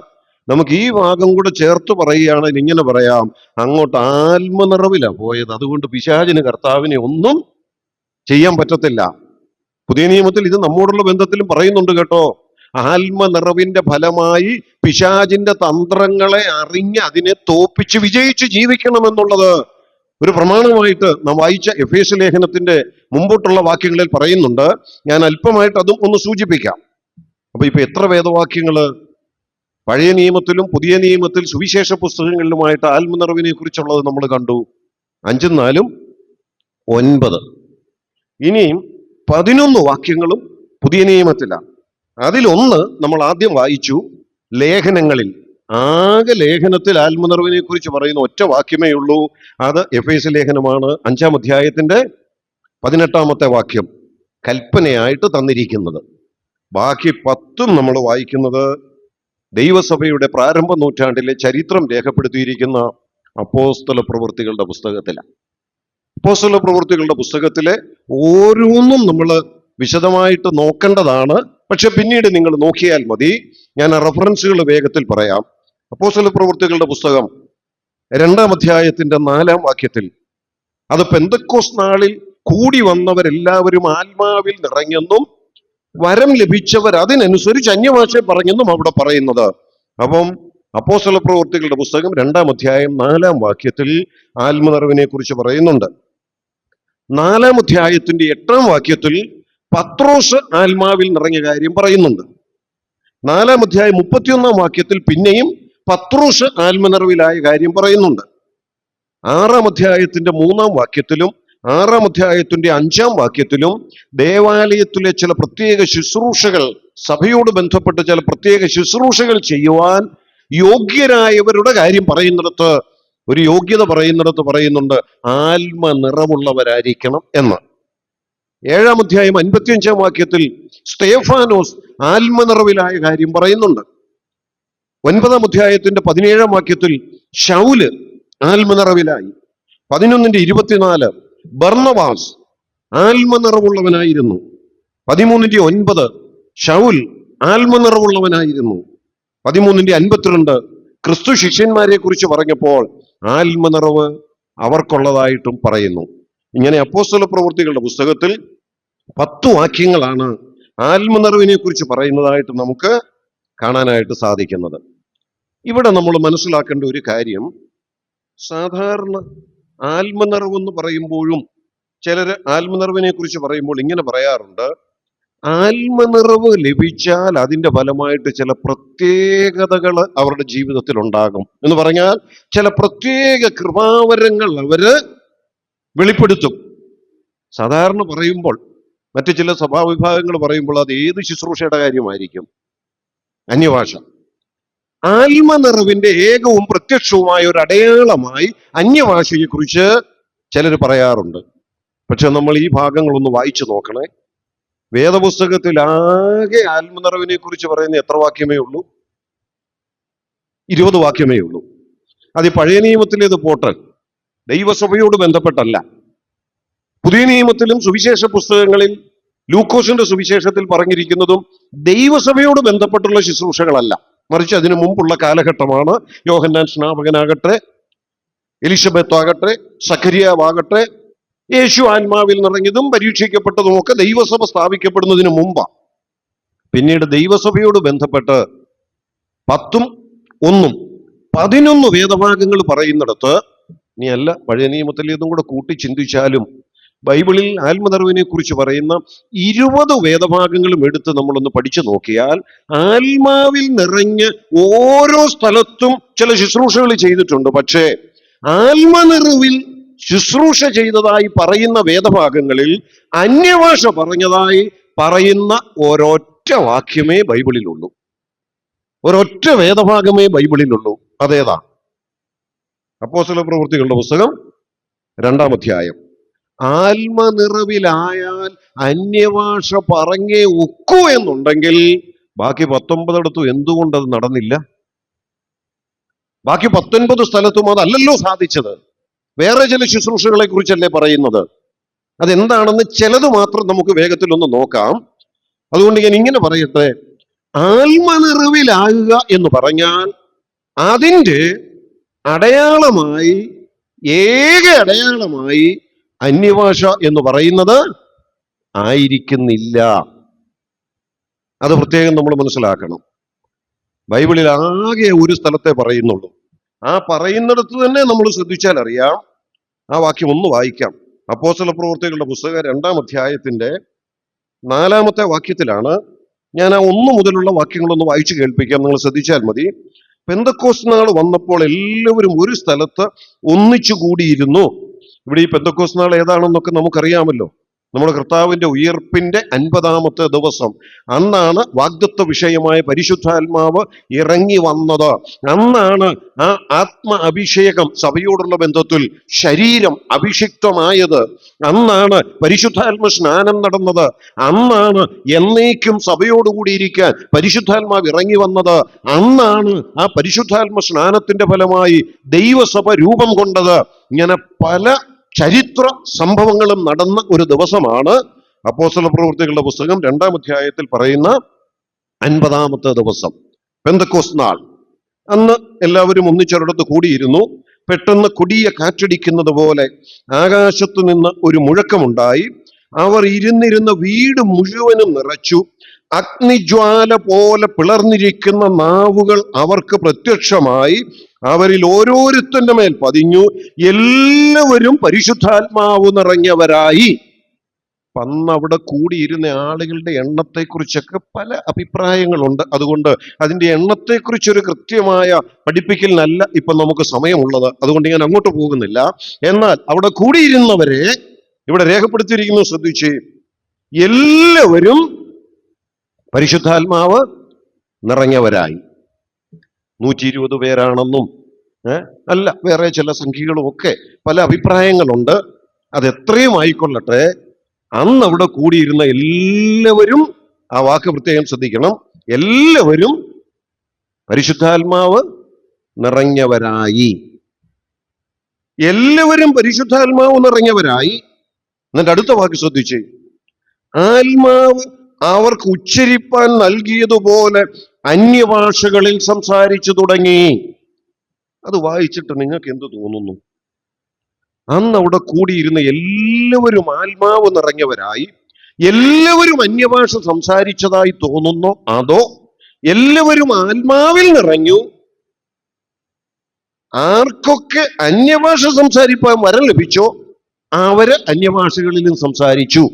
[SPEAKER 1] നമുക്ക് ഈ ഭാഗം കൂടെ ചേർത്ത് പറയുകയാണെങ്കിൽ ഇങ്ങനെ പറയാം, അങ്ങോട്ട് ആത്മനിറവിലാ പോയത്. അതുകൊണ്ട് പിശാചിന് കർത്താവിനെ ഒന്നും ചെയ്യാൻ പറ്റത്തില്ല. പുതിയ നിയമത്തിൽ ഇത് നമ്മോടുള്ള ബന്ധത്തിലും പറയുന്നുണ്ട് കേട്ടോ. ആത്മനിറവിന്റെ ഫലമായി പിശാചിന്റെ തന്ത്രങ്ങളെ അറിഞ്ഞ് അതിനെ തോപ്പിച്ച് വിജയിച്ച് ജീവിക്കണമെന്നുള്ളത് ഒരു പ്രമാണമായിട്ട് നാം വായിച്ച എഫേസ്യ ലേഖനത്തിന്റെ മുമ്പോട്ടുള്ള വാക്യങ്ങളിൽ പറയുന്നുണ്ട്. ഞാൻ അല്പമായിട്ട് അതും ഒന്ന് സൂചിപ്പിക്കാം. അപ്പൊ ഇപ്പൊ എത്ര വേദവാക്യങ്ങള് പഴയ നിയമത്തിലും പുതിയ നിയമത്തിൽ സുവിശേഷ പുസ്തകങ്ങളിലുമായിട്ട് ആത്മനിറവിനെ കുറിച്ചുള്ളത് നമ്മൾ കണ്ടു. 5 ഉം 4 ഉം 9. ഇനിയും 11 വാക്യങ്ങളും പുതിയ നിയമത്തിലാണ്. അതിലൊന്ന് നമ്മൾ ആദ്യം വായിച്ചു. ലേഖനങ്ങളിൽ ആകെ ലേഖനത്തിൽ ആത്മനിറവിനെ കുറിച്ച് പറയുന്ന ഒറ്റ വാക്യമേ ഉള്ളൂ. അത് എഫേസ്യ ലേഖനമാണ്. 5 അധ്യായത്തിന്റെ 18 വാക്യം കൽപ്പനയായിട്ട് തന്നിരിക്കുന്നത്. ബാക്കി 10 നമ്മൾ വായിക്കുന്നത് ദൈവസഭയുടെ പ്രാരംഭ നൂറ്റാണ്ടിലെ ചരിത്രം രേഖപ്പെടുത്തിയിരിക്കുന്ന അപ്പോസ്തല പ്രവൃത്തികളുടെ പുസ്തകത്തിലാണ്. അപ്പോസ്തല പ്രവൃത്തികളുടെ പുസ്തകത്തിലെ ഓരോന്നും നമ്മൾ വിശദമായിട്ട് നോക്കേണ്ടതാണ്. പക്ഷെ പിന്നീട് നിങ്ങൾ നോക്കിയാൽ മതി. ഞാൻ ആ റെഫറൻസുകൾ വേഗത്തിൽ പറയാം. അപ്പോസ്തല പ്രവൃത്തികളുടെ പുസ്തകം 2 അധ്യായത്തിന്റെ 4 വാക്യത്തിൽ അത് പെന്തക്കോസ്ത് നാളിൽ കൂടി വന്നവരെല്ലാവരും ആത്മാവിൽ നിറഞ്ഞെന്നും വരം ലഭിച്ചവർ അതിനനുസരിച്ച് അന്യഭാഷ പറഞ്ഞെന്നും അവിടെ പറയുന്നത്. അപ്പം അപ്പോസ്തല പ്രവൃത്തികളുടെ പുസ്തകം 2 അധ്യായം 4 വാക്യത്തിൽ ആത്മനിറവിനെ കുറിച്ച് പറയുന്നുണ്ട്. 4 അധ്യായത്തിന്റെ 8 വാക്യത്തിൽ പത്രോസ് ആത്മാവിൽ നിറഞ്ഞ കാര്യം പറയുന്നുണ്ട്. 4-ാം അധ്യായം 31-ാം വാക്യത്തിൽ പിന്നെയും പത്രോസ് ആത്മനിറവിലായ കാര്യം പറയുന്നുണ്ട്. 6-ാം അധ്യായത്തിന്റെ 3-ാം വാക്യത്തിലും 6-ാം അധ്യായത്തിന്റെ 5-ാം വാക്യത്തിലും ദേവാലയത്തിലെ ചില പ്രത്യേക ശുശ്രൂഷകൾ, സഭയോട് ബന്ധപ്പെട്ട് ചില പ്രത്യേക ശുശ്രൂഷകൾ ചെയ്യുവാൻ യോഗ്യരായവരുടെ കാര്യം പറയുന്നിടത്ത്, ഒരു യോഗ്യത പറയുന്നിടത്ത് പറയുന്നുണ്ട് ആത്മനിറവുള്ളവരായിരിക്കണം എന്ന്. 7-ാം അധ്യായം 55-ാം വാക്യത്തിൽ സ്തേഫാനോസ് ആത്മനിറവിലായ കാര്യം പറയുന്നുണ്ട്. 9-ാം അധ്യായത്തിന്റെ 17-ാം വാക്യത്തിൽ ശൗല് ആത്മനിറവിലായി. 11-24 ബർന്നബാസ് ആത്മനിറവുള്ളവനായിരുന്നു. 13-9 ശൗൽ ആത്മനിറവുള്ളവനായിരുന്നു. 13-52 ക്രിസ്തു ശിഷ്യന്മാരെ കുറിച്ച് പറഞ്ഞപ്പോൾ ആത്മനിറവ് അവർക്കുള്ളതായിട്ടും പറയുന്നു. ഇങ്ങനെ അപ്പോസ്തല പ്രവൃത്തികളുടെ പുസ്തകത്തിൽ 10 വാക്യങ്ങളാണ് ആത്മനിറവിനെ കുറിച്ച് പറയുന്നതായിട്ട് നമുക്ക് കാണാനായിട്ട് സാധിക്കുന്നത്. ഇവിടെ നമ്മൾ മനസ്സിലാക്കേണ്ട ഒരു കാര്യം, സാധാരണ ആത്മനിറവെന്ന് പറയുമ്പോഴും ചിലർ ആത്മനിറവിനെ കുറിച്ച് പറയുമ്പോൾ ഇങ്ങനെ പറയാറുണ്ട്, ആത്മനിറവ് ലഭിച്ചാൽ അതിന്റെ ഫലമായിട്ട് ചില പ്രത്യേകതകൾ അവരുടെ ജീവിതത്തിൽ ഉണ്ടാകും എന്ന് പറഞ്ഞാൽ ചില പ്രത്യേക കൃപാവരങ്ങൾ അവര് വെളിപ്പെടുത്തും. സാധാരണ പറയുമ്പോൾ മറ്റു ചില സഭാവിഭാഗങ്ങൾ പറയുമ്പോൾ അത് ഏത് ശുശ്രൂഷയുടെ കാര്യമായിരിക്കും? അന്യഭാഷ. ആത്മനിറവിന്റെ ഏകവും പ്രത്യക്ഷവുമായ ഒരു അടയാളമായി അന്യഭാഷയെ കുറിച്ച് ചിലർ പറയാറുണ്ട്. പക്ഷെ നമ്മൾ ഈ ഭാഗങ്ങളൊന്ന് വായിച്ചു നോക്കണേ. വേദപുസ്തകത്തിൽ ആകെ ആത്മനിറവിനെ കുറിച്ച് പറയുന്ന എത്ര വാക്യമേ ഉള്ളൂ? 20 വാക്യമേ ഉള്ളൂ. അത് പഴയ നിയമത്തിലേത് പോട്ടെ, ദൈവസഭയോട് ബന്ധപ്പെട്ടല്ല. പുതിയ നിയമത്തിലും സുവിശേഷ പുസ്തകങ്ങളിൽ ലൂക്കോസിന്റെ സുവിശേഷത്തിൽ പറഞ്ഞിരിക്കുന്നതും ദൈവസഭയോട് ബന്ധപ്പെട്ടുള്ള ശുശ്രൂഷകളല്ല, മറിച്ച് അതിനു മുമ്പുള്ള കാലഘട്ടമാണ്. യോഹന്നാൻ സ്നാപകനാകട്ടെ, എലിശബത്ത് ആകട്ടെ, സഖരിയാവാകട്ടെ, യേശു ആത്മാവിൽ നിറഞ്ഞതും പരീക്ഷിക്കപ്പെട്ടതും ഒക്കെ ദൈവസഭ സ്ഥാപിക്കപ്പെടുന്നതിന് മുമ്പാ. പിന്നീട് ദൈവസഭയോട് ബന്ധപ്പെട്ട് 10ഉം 1ഉം 11 വേദഭാഗങ്ങൾ പറയുന്നിടത്ത്, ഇനി അല്ല പഴയ നിയമത്തിലേതും കൂടെ കൂട്ടി ചിന്തിച്ചാലും ബൈബിളിൽ ആത്മനിറവിനെ കുറിച്ച് പറയുന്ന 20 വേദഭാഗങ്ങളും എടുത്ത് നമ്മളൊന്ന് പഠിച്ചു നോക്കിയാൽ ആത്മാവിൽ നിറഞ്ഞ് ഓരോ സ്ഥലത്തും ചില ശുശ്രൂഷകൾ ചെയ്തിട്ടുണ്ട്. പക്ഷേ ആത്മനിറവിൽ ശുശ്രൂഷ ചെയ്തതായി പറയുന്ന വേദഭാഗങ്ങളിൽ അന്യഭാഷ പറഞ്ഞതായി പറയുന്ന ഒരൊറ്റ വാക്യമേ ബൈബിളിലുള്ളൂ, ഒരൊറ്റ വേദഭാഗമേ ബൈബിളിലുള്ളൂ. അതേതാ? അപ്പോസ്തല പ്രവൃത്തികളുടെ പുസ്തകം 2-ാം അധ്യായം. ആത്മനിറവിലായാൽ അന്യഭാഷ പറഞ്ഞേ ഒക്കൂ എന്നുണ്ടെങ്കിൽ ബാക്കി 19 എന്തുകൊണ്ടത് നടന്നില്ല? ബാക്കി 19 സ്ഥലത്തും അതല്ലല്ലോ സാധിച്ചത്. വേറെ ചില ശുശ്രൂഷകളെ കുറിച്ചല്ലേ പറയുന്നത്. അതെന്താണെന്ന് ചിലത് മാത്രം നമുക്ക് വേഗത്തിൽ ഒന്ന് നോക്കാം. അതുകൊണ്ട് ഞാൻ ഇങ്ങനെ പറയട്ടെ, ആത്മനിറവിലാകുക എന്ന് പറഞ്ഞാൽ അതിൻ്റെ അടയാളമായി, ഏക അടയാളമായി അന്യഭാഷ എന്ന് പറയുന്നത് ആയിരിക്കുന്നില്ല. അത് പ്രത്യേകം നമ്മൾ മനസ്സിലാക്കണം. ബൈബിളിൽ ആകെ ഒരു സ്ഥലത്തെ പറയുന്നുള്ളൂ. ആ പറയുന്നിടത്ത് തന്നെ നമ്മൾ ശ്രദ്ധിച്ചാൽ അറിയാം. ആ വാക്യം ഒന്ന് വായിക്കാം. അപ്പോസ്തല പ്രവൃത്തികളുടെ പുസ്തകം 2-ാം അധ്യായത്തിന്റെ 4-ാമത്തെ വാക്യത്തിലാണ്. ഞാൻ ആ 1 മുതലുള്ള വാക്യങ്ങളൊന്ന് വായിച്ചു കേൾപ്പിക്കാം, നിങ്ങൾ ശ്രദ്ധിച്ചാൽ മതി. പെന്തക്കോസ്ത് നാൾ വന്നപ്പോൾ എല്ലാവരും ഒരു സ്ഥലത്ത് ഒന്നിച്ചു കൂടിയിരുന്നു. ഇവിടെ ഈ പെന്തക്കോസ്ത് നാൾ ഏതാണെന്നൊക്കെ നമുക്കറിയാമല്ലോ. നമ്മുടെ കർത്താവിന്റെ ഉയർപ്പിന്റെ 50-ാമത്തെ ദിവസം, അന്നാണ് വാഗ്ദത്ത വിഷയമായ പരിശുദ്ധാത്മാവ് ഇറങ്ങി വന്നത്. അന്നാണ് ആ ആത്മ അഭിഷേകം സഭയോടുള്ള ബന്ധത്തിൽ ശരീരം അഭിഷിക്തമായത്. അന്നാണ് പരിശുദ്ധാത്മ സ്നാനം നടന്നത്. അന്നാണ് എന്നേക്കും സഭയോടുകൂടിയിരിക്കാൻ പരിശുദ്ധാത്മാവ് ഇറങ്ങി വന്നത്. അന്നാണ് ആ പരിശുദ്ധാത്മ സ്നാനത്തിന്റെ ഫലമായി ദൈവസഭ രൂപം കൊണ്ടത്. ഇങ്ങനെ പല ചരിത്ര സംഭവങ്ങളും നടന്ന ഒരു ദിവസമാണ് അപ്പോസ്തല പ്രവൃത്തികളുടെ പുസ്തകം 2-ാം അധ്യായത്തിൽ പറയുന്ന 50-ാമത്തെ ദിവസം, പെന്തക്കോസ്ത് നാൾ. അന്ന് എല്ലാവരും ഒന്നിച്ചൊരിടത്ത് കൂടിയിരുന്നു. പെട്ടെന്ന് കൊടിയ കാറ്റടിക്കുന്നത് പോലെ ആകാശത്തു നിന്ന് ഒരു മുഴക്കമുണ്ടായി. അവർ ഇരുന്നിരുന്ന വീട് മുഴുവനും നിറച്ചു. അഗ്നിജ്വാല പോലെ പിളർന്നിരിക്കുന്ന നാവുകൾ അവർക്ക് പ്രത്യക്ഷമായി. അവരിൽ ഓരോരുത്തന്റെ മേൽ പതിഞ്ഞു. എല്ലാവരും പരിശുദ്ധാത്മാവ് നിറഞ്ഞവരായി. അന്ന് അവിടെ കൂടിയിരുന്ന ആളുകളുടെ എണ്ണത്തെക്കുറിച്ചൊക്കെ പല അഭിപ്രായങ്ങളുണ്ട്. അതുകൊണ്ട് അതിന്റെ എണ്ണത്തെക്കുറിച്ചൊരു കൃത്യമായ പഠിപ്പിക്കലിനല്ല ഇപ്പൊ നമുക്ക് സമയമുള്ളത്. അതുകൊണ്ട് ഞാൻ അങ്ങോട്ട് പോകുന്നില്ല. എന്നാൽ അവിടെ കൂടിയിരുന്നവരെ ഇവിടെ രേഖപ്പെടുത്തിയിരിക്കുന്നു, ശ്രദ്ധിച്ച്. എല്ലാവരും പരിശുദ്ധാത്മാവ് നിറഞ്ഞവരായി. 120 പേരാണെന്നും അല്ല, വേറെ ചില സംഖ്യകളും ഒക്കെ പല അഭിപ്രായങ്ങളുണ്ട്. അതെത്രയും ആയിക്കൊള്ളട്ടെ, അന്ന് അവിടെ കൂടിയിരുന്ന എല്ലാവരും, ആ വാക്ക് പ്രത്യേകം ശ്രദ്ധിക്കണം, എല്ലാവരും പരിശുദ്ധാത്മാവ് നിറഞ്ഞവരായി. എല്ലാവരും പരിശുദ്ധാത്മാവ് നിറഞ്ഞവരായി. എന്നിട്ട് അടുത്ത വാക്ക് ശ്രദ്ധിച്ച്, ആത്മാവ് അവർക്ക് ഉച്ചരിപ്പാൻ നൽകിയതുപോലെ അന്യഭാഷകളിൽ സംസാരിച്ചു തുടങ്ങി. അത് വായിച്ചിട്ട് നിങ്ങൾക്ക് എന്ത് തോന്നുന്നു? അന്ന് അവിടെ കൂടിയിരുന്ന എല്ലാവരും ആത്മാവ് നിറഞ്ഞവരായി. എല്ലാവരും അന്യഭാഷ സംസാരിച്ചതായി തോന്നുന്നു, അതോ എല്ലാവരും ആത്മാവിൽ നിറഞ്ഞു? ആർക്കൊക്കെ അന്യഭാഷ സംസാരിപ്പാൻ വരം ലഭിച്ചോ അവര് അന്യഭാഷകളിലും സംസാരിച്ചു.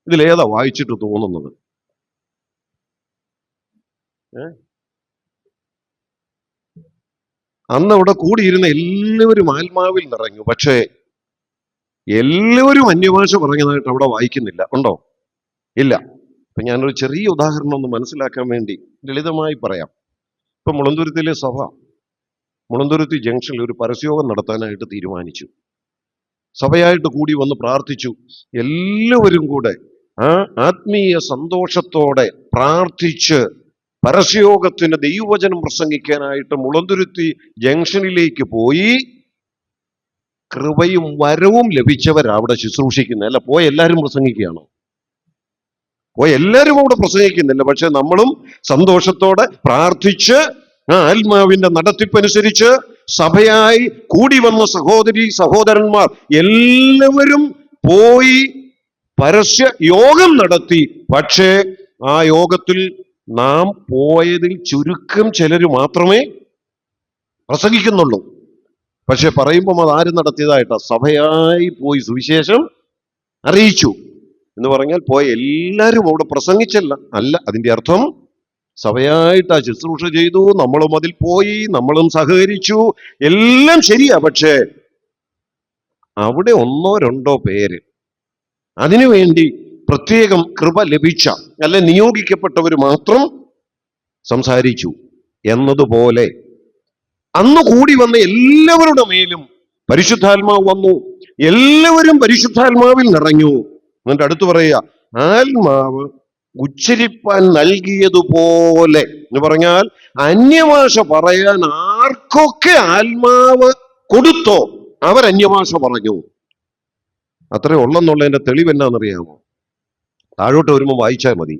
[SPEAKER 1] ഇതിലേതാ വായിച്ചിട്ട് തോന്നുന്നത്? അന്ന് അവിടെ കൂടിയിരുന്ന എല്ലാവരും ആത്മാവിൽ നിറഞ്ഞു. പക്ഷേ എല്ലാവരും അന്യഭാഷ പറഞ്ഞതായിട്ട് അവിടെ വായിക്കുന്നില്ല. ഉണ്ടോ? ഇല്ല. അപ്പൊ ഞാനൊരു ചെറിയ ഉദാഹരണം ഒന്ന് മനസ്സിലാക്കാൻ വേണ്ടി ലളിതമായി പറയാം. ഇപ്പൊ മുളന്തുരുത്തിലെ സഭ മുളന്തുരുത്തി ജംഗ്ഷനിൽ ഒരു പരസ്യയോഗം നടത്താനായിട്ട് തീരുമാനിച്ചു. സഭയായിട്ട് കൂടി വന്ന് പ്രാർത്ഥിച്ചു. എല്ലാവരും കൂടെ ആ ആത്മീയ സന്തോഷത്തോടെ പ്രാർത്ഥിച്ച് പരസ്യയോഗത്തിന് ദൈവവചനം പ്രസംഗിക്കാനായിട്ട് മുളന്തുരുത്തി ജംഗ്ഷനിലേക്ക് പോയി. കൃപയും വരവും ലഭിച്ചവരവിടെ ശുശ്രൂഷിക്കുന്നത്. അല്ല, പോയ എല്ലാവരും പ്രസംഗിക്കുകയാണോ? പോയ എല്ലാവരും അവിടെ പ്രസംഗിക്കുന്നില്ല. പക്ഷെ നമ്മളും സന്തോഷത്തോടെ പ്രാർത്ഥിച്ച് ആത്മാവിന്റെ നടത്തിപ്പനുസരിച്ച് സഭയായി കൂടി വന്ന സഹോദരി സഹോദരന്മാർ എല്ലാവരും പോയി പരസ്യ യോഗം നടത്തി. പക്ഷേ ആ യോഗത്തിൽ നാം പോയതിൽ ചുരുക്കം ചിലര് മാത്രമേ പ്രസംഗിക്കുന്നുള്ളൂ. പക്ഷെ പറയുമ്പോൾ അത് ആര് നടത്തിയതായിട്ടാ? സഭയായി പോയി സുവിശേഷം അറിയിച്ചു എന്ന് പറഞ്ഞാൽ പോയ എല്ലാവരും അവിടെ പ്രസംഗിച്ചല്ല. അല്ല, അതിന്റെ അർത്ഥം സഭയായിട്ട് ശുശ്രൂഷ ചെയ്തു, നമ്മളും അതിൽ പോയി, നമ്മളും സഹകരിച്ചു, എല്ലാം ശരിയാ. പക്ഷേ അവിടെ 1-2 പേര് അതിനുവേണ്ടി പ്രത്യേകം കൃപ ലഭിച്ച അല്ലെ നിയോഗിക്കപ്പെട്ടവർ മാത്രം സംസാരിച്ചു എന്നതുപോലെ അന്ന് കൂടി വന്ന എല്ലാവരുടെ മേലും പരിശുദ്ധാത്മാവ് വന്നു. എല്ലാവരും പരിശുദ്ധാത്മാവിൽ നിറഞ്ഞു. എന്നിട്ട് അടുത്ത് പറയുക, ആത്മാവ് ഉച്ചരിപ്പാൻ നൽകിയതുപോലെ എന്ന് പറഞ്ഞാൽ അന്യഭാഷ പറയാൻ ആർക്കൊക്കെ ആത്മാവ് കൊടുത്തോ അവർ അന്യഭാഷ പറഞ്ഞു. അത്രേ ഉള്ളെന്നുള്ളതിന്റെ തെളിവ് എന്നാണെന്നറിയാമോ? താഴോട്ട് വരുമ്പോൾ വായിച്ചാൽ മതി.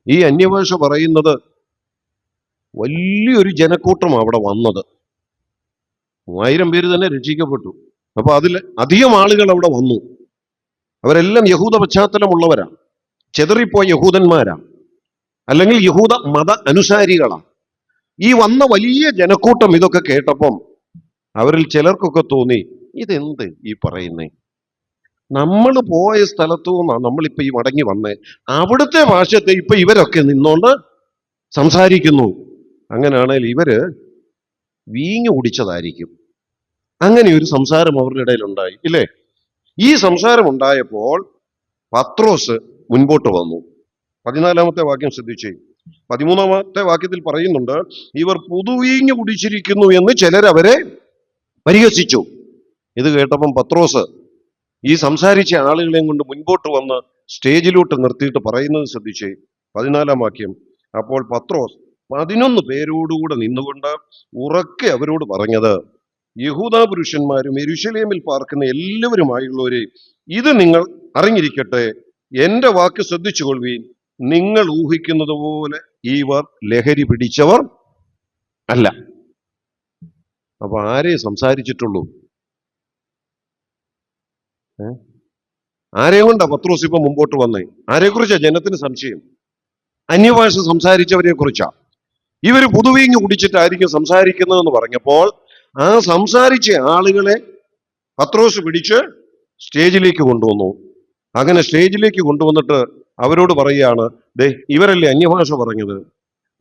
[SPEAKER 1] ഈ അന്യഭാഷ പറയുന്നത് വലിയൊരു ജനക്കൂട്ടം അവിടെ വന്നത്. 3000 പേര് തന്നെ രക്ഷിക്കപ്പെട്ടു. അപ്പൊ അതിൽ അധികം ആളുകൾ അവിടെ വന്നു. അവരെല്ലാം യഹൂദ പശ്ചാത്തലമുള്ളവരാ, ചെതറിപ്പോയ യഹൂദന്മാരാ, അല്ലെങ്കിൽ യഹൂദ മത അനുസാരികളാ. ഈ വന്ന വലിയ ജനക്കൂട്ടം ഇതൊക്കെ കേട്ടപ്പം അവരിൽ ചിലർക്കൊക്കെ തോന്നി, ഇതെന്ത് ഈ പറയുന്നേ? നമ്മൾ പോയ സ്ഥലത്തു നിന്നാണ് നമ്മളിപ്പോ ഈ മടങ്ങി വന്നേ, അവിടുത്തെ ഭാഷത്തെ ഇപ്പൊ ഇവരൊക്കെ നിന്നോണ്ട് സംസാരിക്കുന്നു. അങ്ങനെയാണെങ്കിൽ ഇവര് വീഞ്ഞു കുടിച്ചതായിരിക്കും. അങ്ങനെ ഒരു സംസാരം അവരുടെ ഇടയിൽ ഉണ്ടായി, ഇല്ലേ? ഈ സംസാരം ഉണ്ടായപ്പോൾ പത്രോസ് മുൻപോട്ട് വന്നു. 14-ാമത്തെ വാക്യം ശ്രദ്ധിച്ചേ. 13-ാമത്തെ വാക്യത്തിൽ പറയുന്നുണ്ട്, ഇവർ പുതുവീഞ്ഞു കുടിച്ചിരിക്കുന്നു എന്ന് ചിലർ അവരെ പരിഹസിച്ചു. ഇത് കേട്ടപ്പം പത്രോസ് ഈ സംസാരിച്ച ആളുകളെയും കൊണ്ട് മുൻപോട്ട് വന്ന് സ്റ്റേജിലോട്ട് നിർത്തിയിട്ട് പറയുന്നത് ശ്രദ്ധിച്ചേ. 14-ാം വാക്യം, അപ്പോൾ പത്രോസ് 11 പേരോടുകൂടെ നിന്നുകൊണ്ട് ഉറക്കെ അവരോട് പറഞ്ഞത്, യഹൂദ പുരുഷന്മാരും യെരൂശലേമിൽ പാർക്കുന്ന എല്ലാവരുമായുള്ളവരെ, ഇത് നിങ്ങൾ അറിഞ്ഞിരിക്കട്ടെ, എന്റെ വാക്ക് ശ്രദ്ധിച്ചുകൊള്ളുവീൻ. നിങ്ങൾ ഊഹിക്കുന്നത് പോലെ ഇവർ ലഹരി പിടിച്ചവർ അല്ല. അപ്പൊ ആരെ സംസാരിച്ചിട്ടുള്ളൂ? ആരെ കൊണ്ടാ പത്രോസ് ഇപ്പൊ മുമ്പോട്ട് വന്നേ? ആരെക്കുറിച്ചാ ജനത്തിന് സംശയം? അന്യഭാഷ സംസാരിച്ചവരെ കുറിച്ചാ. ഇവര് പുതുവീഞ്ഞു കുടിച്ചിട്ടായിരിക്കും സംസാരിക്കുന്നതെന്ന് പറഞ്ഞപ്പോൾ ആ സംസാരിച്ച ആളുകളെ പത്രോസ് പിടിച്ച് സ്റ്റേജിലേക്ക് കൊണ്ടുവന്നു. അങ്ങനെ സ്റ്റേജിലേക്ക് കൊണ്ടുവന്നിട്ട് അവരോട് പറയുകയാണ്, ദേ ഇവരല്ലേ അന്യഭാഷ പറഞ്ഞത്,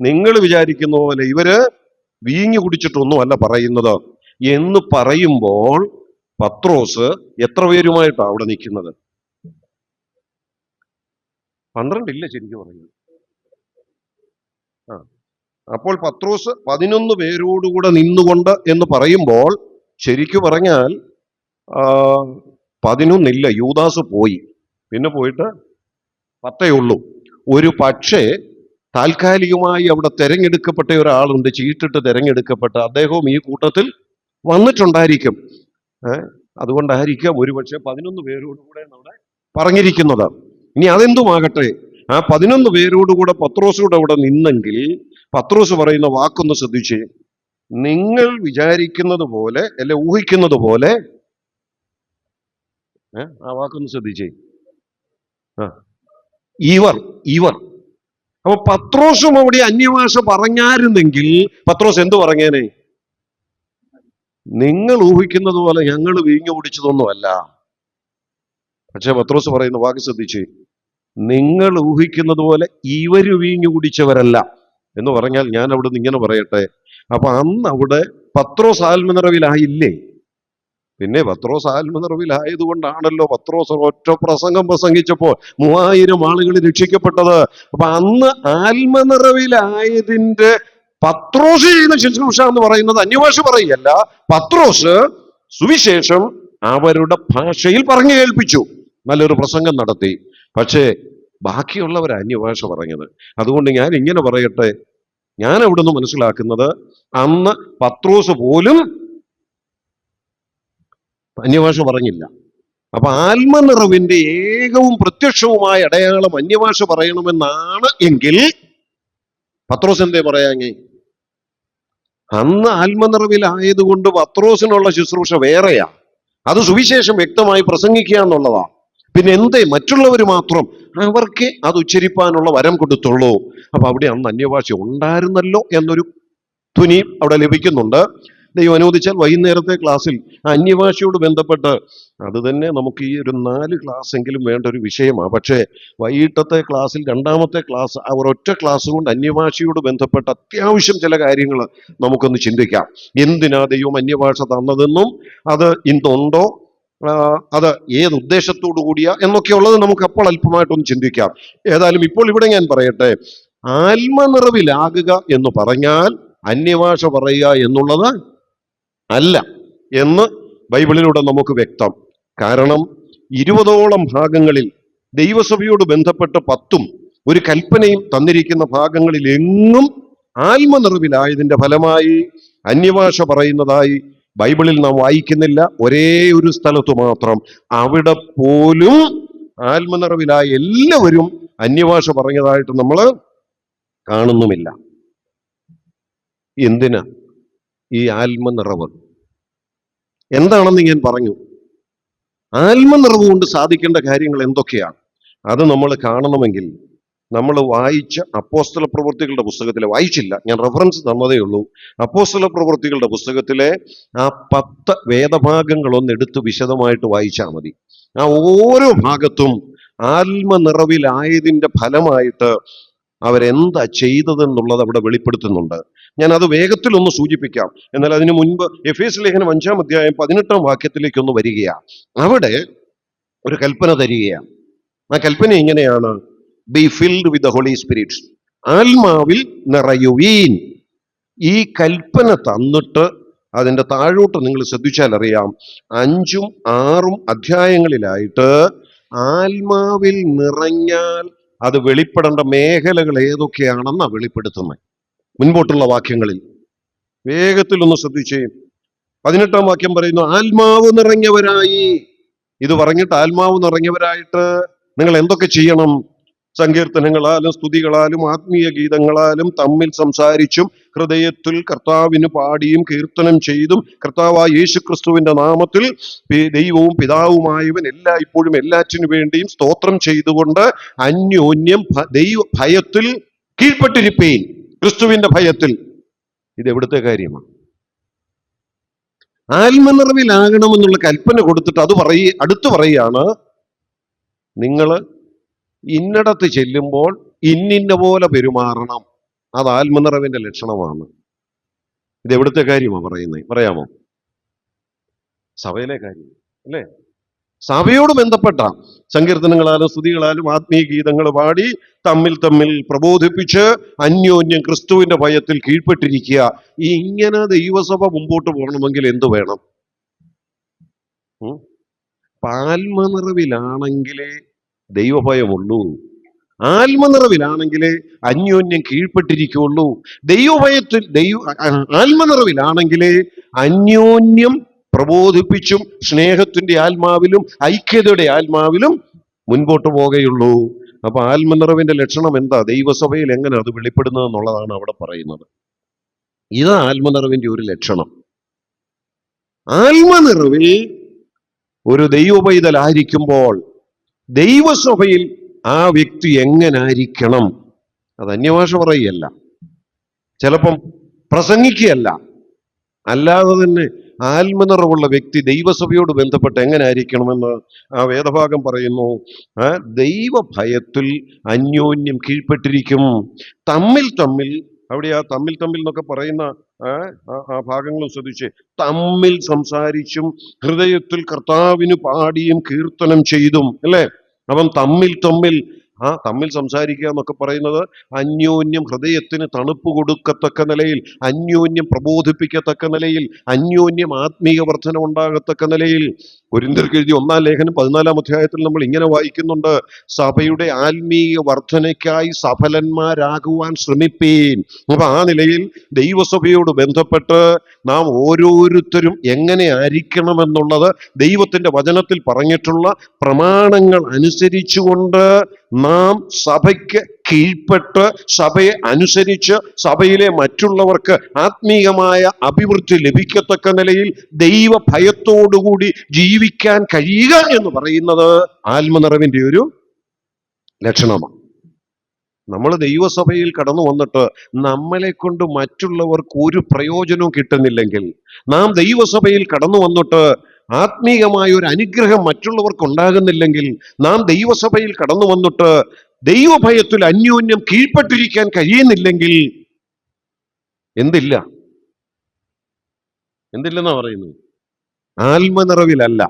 [SPEAKER 1] നിങ്ങൾ വിചാരിക്കുന്ന പോലെ ഇവര് വീഞ്ഞു കുടിച്ചിട്ടൊന്നും അല്ല പറയുന്നത് എന്ന് പറയുമ്പോൾ പത്രോസ് എത്ര പേരുമായിട്ടാണ് അവിടെ നിൽക്കുന്നത്? 12 ഇല്ല ശരിക്കും പറയുന്നത്. ആ അപ്പോൾ പത്രോസ് 11 പേരോടുകൂടെ നിന്നുകൊണ്ട് എന്ന് പറയുമ്പോൾ ശരിക്കു പറഞ്ഞാൽ 11 ഇല്ല, യൂദാസ് പോയി, പിന്നെ പോയിട്ട് 10 ഉള്ളൂ. ഒരു പക്ഷേ താൽക്കാലികമായി അവിടെ തെരഞ്ഞെടുക്കപ്പെട്ട ഒരാളുണ്ട്, ചീട്ടിട്ട് തെരഞ്ഞെടുക്കപ്പെട്ട, അദ്ദേഹവും ഈ കൂട്ടത്തിൽ വന്നിട്ടുണ്ടായിരിക്കും. അതുകൊണ്ടായിരിക്കാം ഒരുപക്ഷെ 11 പേരോടുകൂടെ അവിടെ പറഞ്ഞിരിക്കുന്നത്. ഇനി അതെന്തുമാകട്ടെ, ആ 11 പേരോടുകൂടെ പത്രോസോട് അവിടെ നിന്നെങ്കിൽ പത്രോസ് പറയുന്ന വാക്കൊന്ന് ശ്രദ്ധിച്ചേ. നിങ്ങൾ വിചാരിക്കുന്നത് പോലെ അല്ലെ ഊഹിക്കുന്നത് പോലെ, ആ വാക്കൊന്ന് ശ്രദ്ധിച്ചേ. ഇവർ ഇവർ അപ്പൊ പത്രോസും അവിടെ അന്യഭാഷ പറഞ്ഞായിരുന്നെങ്കിൽ പത്രോസ് എന്തു പറഞ്ഞേനെ? നിങ്ങൾ ഊഹിക്കുന്നത് പോലെ ഞങ്ങൾ വീഞ്ഞു കുടിച്ചതൊന്നുമല്ല. പക്ഷെ പത്രോസ് പറയുന്ന വാക്ക് ശ്രദ്ധിച്ച്, നിങ്ങൾ ഊഹിക്കുന്നത് പോലെ ഇവര് വീഞ്ഞു കുടിച്ചവരല്ല എന്ന് പറഞ്ഞാൽ ഞാൻ അവിടെ നിന്ന് ഇങ്ങനെ പറയട്ടെ, അപ്പൊ അന്ന് അവിടെ പത്രോസ് ആത്മനിറവിലായില്ലേ? പിന്നെ പത്രോസ് ആത്മനിറവിലായതുകൊണ്ടാണല്ലോ പത്രോസ് ഒറ്റ പ്രസംഗം പ്രസംഗിച്ചപ്പോൾ 3000 ആളുകൾ രക്ഷിക്കപ്പെട്ടത്. അപ്പൊ അന്ന് ആത്മനിറവിലായതിന്റെ പത്രോസ് ചെയ്യുന്ന ശുശ്രൂഷ എന്ന് പറയുന്നത് അന്യഭാഷ പറയല്ല, പത്രോസ് സുവിശേഷം അവരുടെ ഭാഷയിൽ പറഞ്ഞു കേൾപ്പിച്ചു, നല്ലൊരു പ്രസംഗം നടത്തി. പക്ഷേ ബാക്കിയുള്ളവർ അന്യഭാഷ പറഞ്ഞത്. അതുകൊണ്ട് ഞാൻ ഇങ്ങനെ പറയട്ടെ, ഞാൻ അവിടുന്ന് മനസ്സിലാക്കുന്നത് അന്ന് പത്രോസ് പോലും അന്യഭാഷ പറഞ്ഞില്ല. അപ്പൊ ആത്മനിറവിന്റെ ഏകവും പ്രത്യക്ഷവുമായ അടയാളം അന്യഭാഷ പറയണമെന്നാണ് എങ്കിൽ പത്രോസ് എന്തേ പറയാങ്ങി? അന്ന് ആത്മനിറവിലായതുകൊണ്ട് പത്രോസിനുള്ള ശുശ്രൂഷ വേറെയാ, അത് സുവിശേഷം വ്യക്തമായി പ്രസംഗിക്കുക എന്നുള്ളതാ. പിന്നെ എന്തേ മറ്റുള്ളവർ മാത്രം അവർക്ക് അത് ഉച്ചരിപ്പാനുള്ള വരം കൊടുത്തുള്ളൂ. അപ്പൊ അവിടെ അന്ന് അന്യഭാഷ ഉണ്ടായിരുന്നല്ലോ എന്നൊരു ധ്വനി അവിടെ ലഭിക്കുന്നുണ്ട്. ദൈവം അനുവദിച്ചാൽ വൈകുന്നേരത്തെ ക്ലാസ്സിൽ അന്യഭാഷയോട് ബന്ധപ്പെട്ട് അത് തന്നെ നമുക്ക് ഈ ഒരു 4 ക്ലാസ് എങ്കിലും വേണ്ട ഒരു വിഷയമാണ്. പക്ഷേ വൈകിട്ടത്തെ ക്ലാസ്സിൽ 2ാമത്തെ ക്ലാസ്, ആ ഒരൊറ്റ ക്ലാസ് കൊണ്ട് അന്യഭാഷയോട് ബന്ധപ്പെട്ട അത്യാവശ്യം ചില കാര്യങ്ങൾ നമുക്കൊന്ന് ചിന്തിക്കാം. എന്തിനാ ദൈവം അന്യഭാഷ തന്നതെന്നും അത് ഇന്നുണ്ടോ, അത് ഏത് ഉദ്ദേശത്തോടു കൂടിയാ എന്നൊക്കെ ഉള്ളത് നമുക്ക് അപ്പോൾ അല്പമായിട്ടൊന്ന് ചിന്തിക്കാം. ഏതായാലും ഇപ്പോൾ ഇവിടെ ഞാൻ പറയട്ടെ, ആത്മനിറവിലാകുക എന്ന് പറഞ്ഞാൽ അന്യഭാഷ പറയുക എന്നുള്ളത് അല്ല എന്ന് ബൈബിളിലൂടെ നമുക്ക് വ്യക്തം. കാരണം 20ഓളം ഭാഗങ്ങളിൽ ദൈവസഭയോട് ബന്ധപ്പെട്ട് 10ഉം ഒരു കൽപ്പനയും തന്നിരിക്കുന്ന ഭാഗങ്ങളിൽ എങ്ങും ആത്മനിറവിലായതിന്റെ ഫലമായി അന്യഭാഷ പറയുന്നതായി ബൈബിളിൽ നാം വായിക്കുന്നില്ല. ഒരേ ഒരു സ്ഥലത്ത് മാത്രം, അവിടെ പോലും ആത്മനിറവിലായ എല്ലാവരും അന്യഭാഷ പറഞ്ഞതായിട്ട് നമ്മൾ കാണുന്നുമില്ല. എന്തിനാ ഈ ആത്മനിറവ്? എന്താണെന്ന് ഞാൻ പറഞ്ഞു. ആത്മനിറവ് കൊണ്ട് സാധിക്കേണ്ട കാര്യങ്ങൾ എന്തൊക്കെയാണ് അത് നമ്മൾ കാണണമെങ്കിൽ നമ്മൾ വായിച്ച അപ്പോസ്തല പ്രവൃത്തികളുടെ പുസ്തകത്തിലെ, വായിച്ചില്ല, ഞാൻ റെഫറൻസ് തന്നതേ ഉള്ളൂ, അപ്പോസ്തല പ്രവൃത്തികളുടെ പുസ്തകത്തിലെ ആ 10 വേദഭാഗങ്ങളൊന്ന് എടുത്ത് വിശദമായിട്ട് വായിച്ചാൽ മതി. ആ ഓരോ ഭാഗത്തും ആത്മനിറവിലായതിന്റെ ഫലമായിട്ട് അവരെന്താ ചെയ്തതെന്നുള്ളത് അവിടെ വെളിപ്പെടുത്തുന്നുണ്ട്. ഞാൻ അത് വേഗത്തിലൊന്ന് സൂചിപ്പിക്കാം. എന്നാൽ അതിനു മുൻപ് എഫേസ്യ ലേഖനം 5-ാം അധ്യായം 18-ാം വാക്യത്തിലേക്ക് ഒന്ന് വരികയാണ്. അവിടെ ഒരു കൽപ്പന തരികയാണ്. ആ കൽപ്പന ഇങ്ങനെയാണ്: be filled with the Holy Spirit, ആത്മാവിൽ നിറയുവീൻ. ഈ കൽപ്പന തന്നിട്ട് അതിന്റെ താഴോട്ട് നിങ്ങൾ ശ്രദ്ധിച്ചാൽ അറിയാം, 5ഉം 6ഉം അധ്യായങ്ങളിലായിട്ട് ആത്മാവിൽ നിറഞ്ഞാൽ അത് വെളിപ്പെടേണ്ട മേഖലകൾ ഏതൊക്കെയാണെന്നാ വെളിപ്പെടുത്തുന്നത്. മുൻപോട്ടുള്ള വാക്യങ്ങളിൽ വേഗത്തിൽ ഒന്ന് ശ്രദ്ധിച്ചേ. 18-ാം വാക്യം പറയുന്നു, ആത്മാവ് നിറഞ്ഞവരായി. ഇത് പറഞ്ഞിട്ട് ആത്മാവ് നിറഞ്ഞവരായിട്ട് നിങ്ങൾ എന്തൊക്കെ ചെയ്യണം? സങ്കീർത്തനങ്ങളാലും സ്തുതികളാലും ആത്മീയ ഗീതങ്ങളാലും തമ്മിൽ സംസാരിച്ചും ഹൃദയത്തിൽ കർത്താവിന് പാടിയും കീർത്തനം ചെയ്തും കർത്താവായ യേശുക്രിസ്തുവിന്റെ നാമത്തിൽ ദൈവവും പിതാവുമായവൻ എല്ലായ്പ്പോഴും എല്ലാറ്റിനു വേണ്ടിയും സ്തോത്രം ചെയ്തുകൊണ്ട് അന്യോന്യം ദൈവ ഭയത്തിൽ കീഴ്പ്പെട്ടിരിപ്പീൻ. ക്രിസ്തുവിന്റെ ഭയത്തിൽ. ഇത് എവിടുത്തെ കാര്യമാണ്? ആത്മനിറവിലാകണമെന്നുള്ള കൽപ്പന കൊടുത്തിട്ട് അത് അടുത്ത് പറയുകയാണ്, നിങ്ങൾ ഇന്നിടത്ത് ചെല്ലുമ്പോൾ ഇന്നിന്ന പോലെ പെരുമാറണം. അത് ആത്മനിറവിന്റെ ലക്ഷണമാണ്. ഇത് എവിടുത്തെ കാര്യമാണ് പറയുന്നത്? പറയാമോ? സഭയിലെ കാര്യം അല്ലേ? സഭയോട് ബന്ധപ്പെട്ട സങ്കീർത്തനങ്ങളാലും സ്തുതികളാലും ആത്മീയ ഗീതങ്ങൾ പാടി തമ്മിൽ തമ്മിൽ പ്രബോധിപ്പിച്ച് അന്യോന്യം ക്രിസ്തുവിന്റെ ഭയത്തിൽ കീഴ്പ്പെട്ടിരിക്കുക. ഇങ്ങനെ ദൈവസഭ മുമ്പോട്ട് പോകണമെങ്കിൽ എന്തു വേണം? ആത്മനിറവിലാണെങ്കിലേ ദൈവഭയമുള്ളൂ. ആത്മനിറവിലാണെങ്കിലേ അന്യോന്യം കീഴ്പ്പെട്ടിരിക്കുള്ളൂ. ആത്മനിറവിലാണെങ്കിലേ അന്യോന്യം പ്രബോധിപ്പിച്ചും സ്നേഹത്തിന്റെ ആത്മാവിലും ഐക്യതയുടെ ആത്മാവിലും മുൻപോട്ട് പോകുകയുള്ളൂ. അപ്പൊ ആത്മനിറവിന്റെ ലക്ഷണം എന്താ? ദൈവസഭയിൽ എങ്ങനെ അത് വെളിപ്പെടുന്നത് എന്നുള്ളതാണ് അവിടെ പറയുന്നത്. ഇത് ആത്മനിറവിന്റെ ഒരു ലക്ഷണം. ആത്മനിറവിൽ ഒരു ദൈവപൈതലായിരിക്കുമ്പോൾ ദൈവസഭയിൽ ആ വ്യക്തി എങ്ങനായിരിക്കണം? അത് അന്യഭാഷ പറയുകയല്ല, ചിലപ്പം പ്രസംഗിക്കുകയല്ല, അല്ലാതെ തന്നെ ആത്മനിറവുള്ള വ്യക്തി ദൈവസഭയോട് ബന്ധപ്പെട്ട് എങ്ങനെ ആയിരിക്കണമെന്ന് ആ വേദഭാഗം പറയുന്നു. ദൈവഭയത്തിൽ അന്യോന്യം കീഴ്പ്പെട്ടിരിക്കും. തമ്മിൽ തമ്മിൽ, അവിടെ ആ തമ്മിൽ തമ്മിൽ എന്നൊക്കെ പറയുന്ന ആ ഭാഗങ്ങളും ശ്രദ്ധിച്ച്, തമ്മിൽ സംസാരിച്ചും ഹൃദയത്തിൽ കർത്താവിന് പാടിയും കീർത്തനം ചെയ്തും, അല്ലേ? അപ്പം തമ്മിൽ സംസാരിക്കുക എന്നൊക്കെ പറയുന്നത് അന്യോന്യം ഹൃദയത്തിന് തണുപ്പ് കൊടുക്കത്തക്ക നിലയിൽ, അന്യോന്യം പ്രബോധിപ്പിക്കത്തക്ക നിലയിൽ, അന്യോന്യം ആത്മീയ വർധന ഉണ്ടാകത്തക്ക നിലയിൽ. കൊരിന്ത്യർക്ക് എഴുതിയ 1-ാം ലേഖനം 14-ാം അധ്യായത്തിൽ നമ്മൾ ഇങ്ങനെ വായിക്കുന്നുണ്ട്: സഭയുടെ ആത്മീയ വർധനയ്ക്കായി സഫലന്മാരാകുവാൻ ശ്രമിപ്പീൻ. അപ്പൊ ആ നിലയിൽ ദൈവസഭയോട് ബന്ധപ്പെട്ട് നാം ഓരോരുത്തരും എങ്ങനെ ആയിരിക്കണമെന്നുള്ളത് ദൈവത്തിന്റെ വചനത്തിൽ പറഞ്ഞിട്ടുള്ള പ്രമാണങ്ങൾ അനുസരിച്ചുകൊണ്ട് നാം സഭയ്ക്ക് കീഴ്പ്പെട്ട് സഭയെ അനുസരിച്ച് സഭയിലെ മറ്റുള്ളവർക്ക് ആത്മീയമായ അഭിവൃദ്ധി ലഭിക്കത്തക്ക നിലയിൽ ദൈവഭയത്തോടുകൂടി ജീവിക്കാൻ കഴിയുക എന്ന് പറയുന്നത് ആത്മനിറവിന്റെ ഒരു ലക്ഷണമാണ്. നമ്മൾ ദൈവസഭയിൽ കടന്നു വന്നിട്ട് നമ്മളെ കൊണ്ട് മറ്റുള്ളവർക്ക് ഒരു പ്രയോജനവും കിട്ടുന്നില്ലെങ്കിൽ, നാം ദൈവസഭയിൽ കടന്നു വന്നിട്ട് ആത്മീയമായ ഒരു അനുഗ്രഹം മറ്റുള്ളവർക്ക് ഉണ്ടാകുന്നില്ലെങ്കിൽ, നാം ദൈവസഭയിൽ കടന്നു വന്നിട്ട് ദൈവഭയത്തിൽ അന്യോന്യം കീഴ്പ്പെട്ടിരിക്കാൻ കഴിയുന്നില്ലെങ്കിൽ എന്തില്ലെന്നാ പറയുന്നത്? ആത്മനിറവിലല്ല.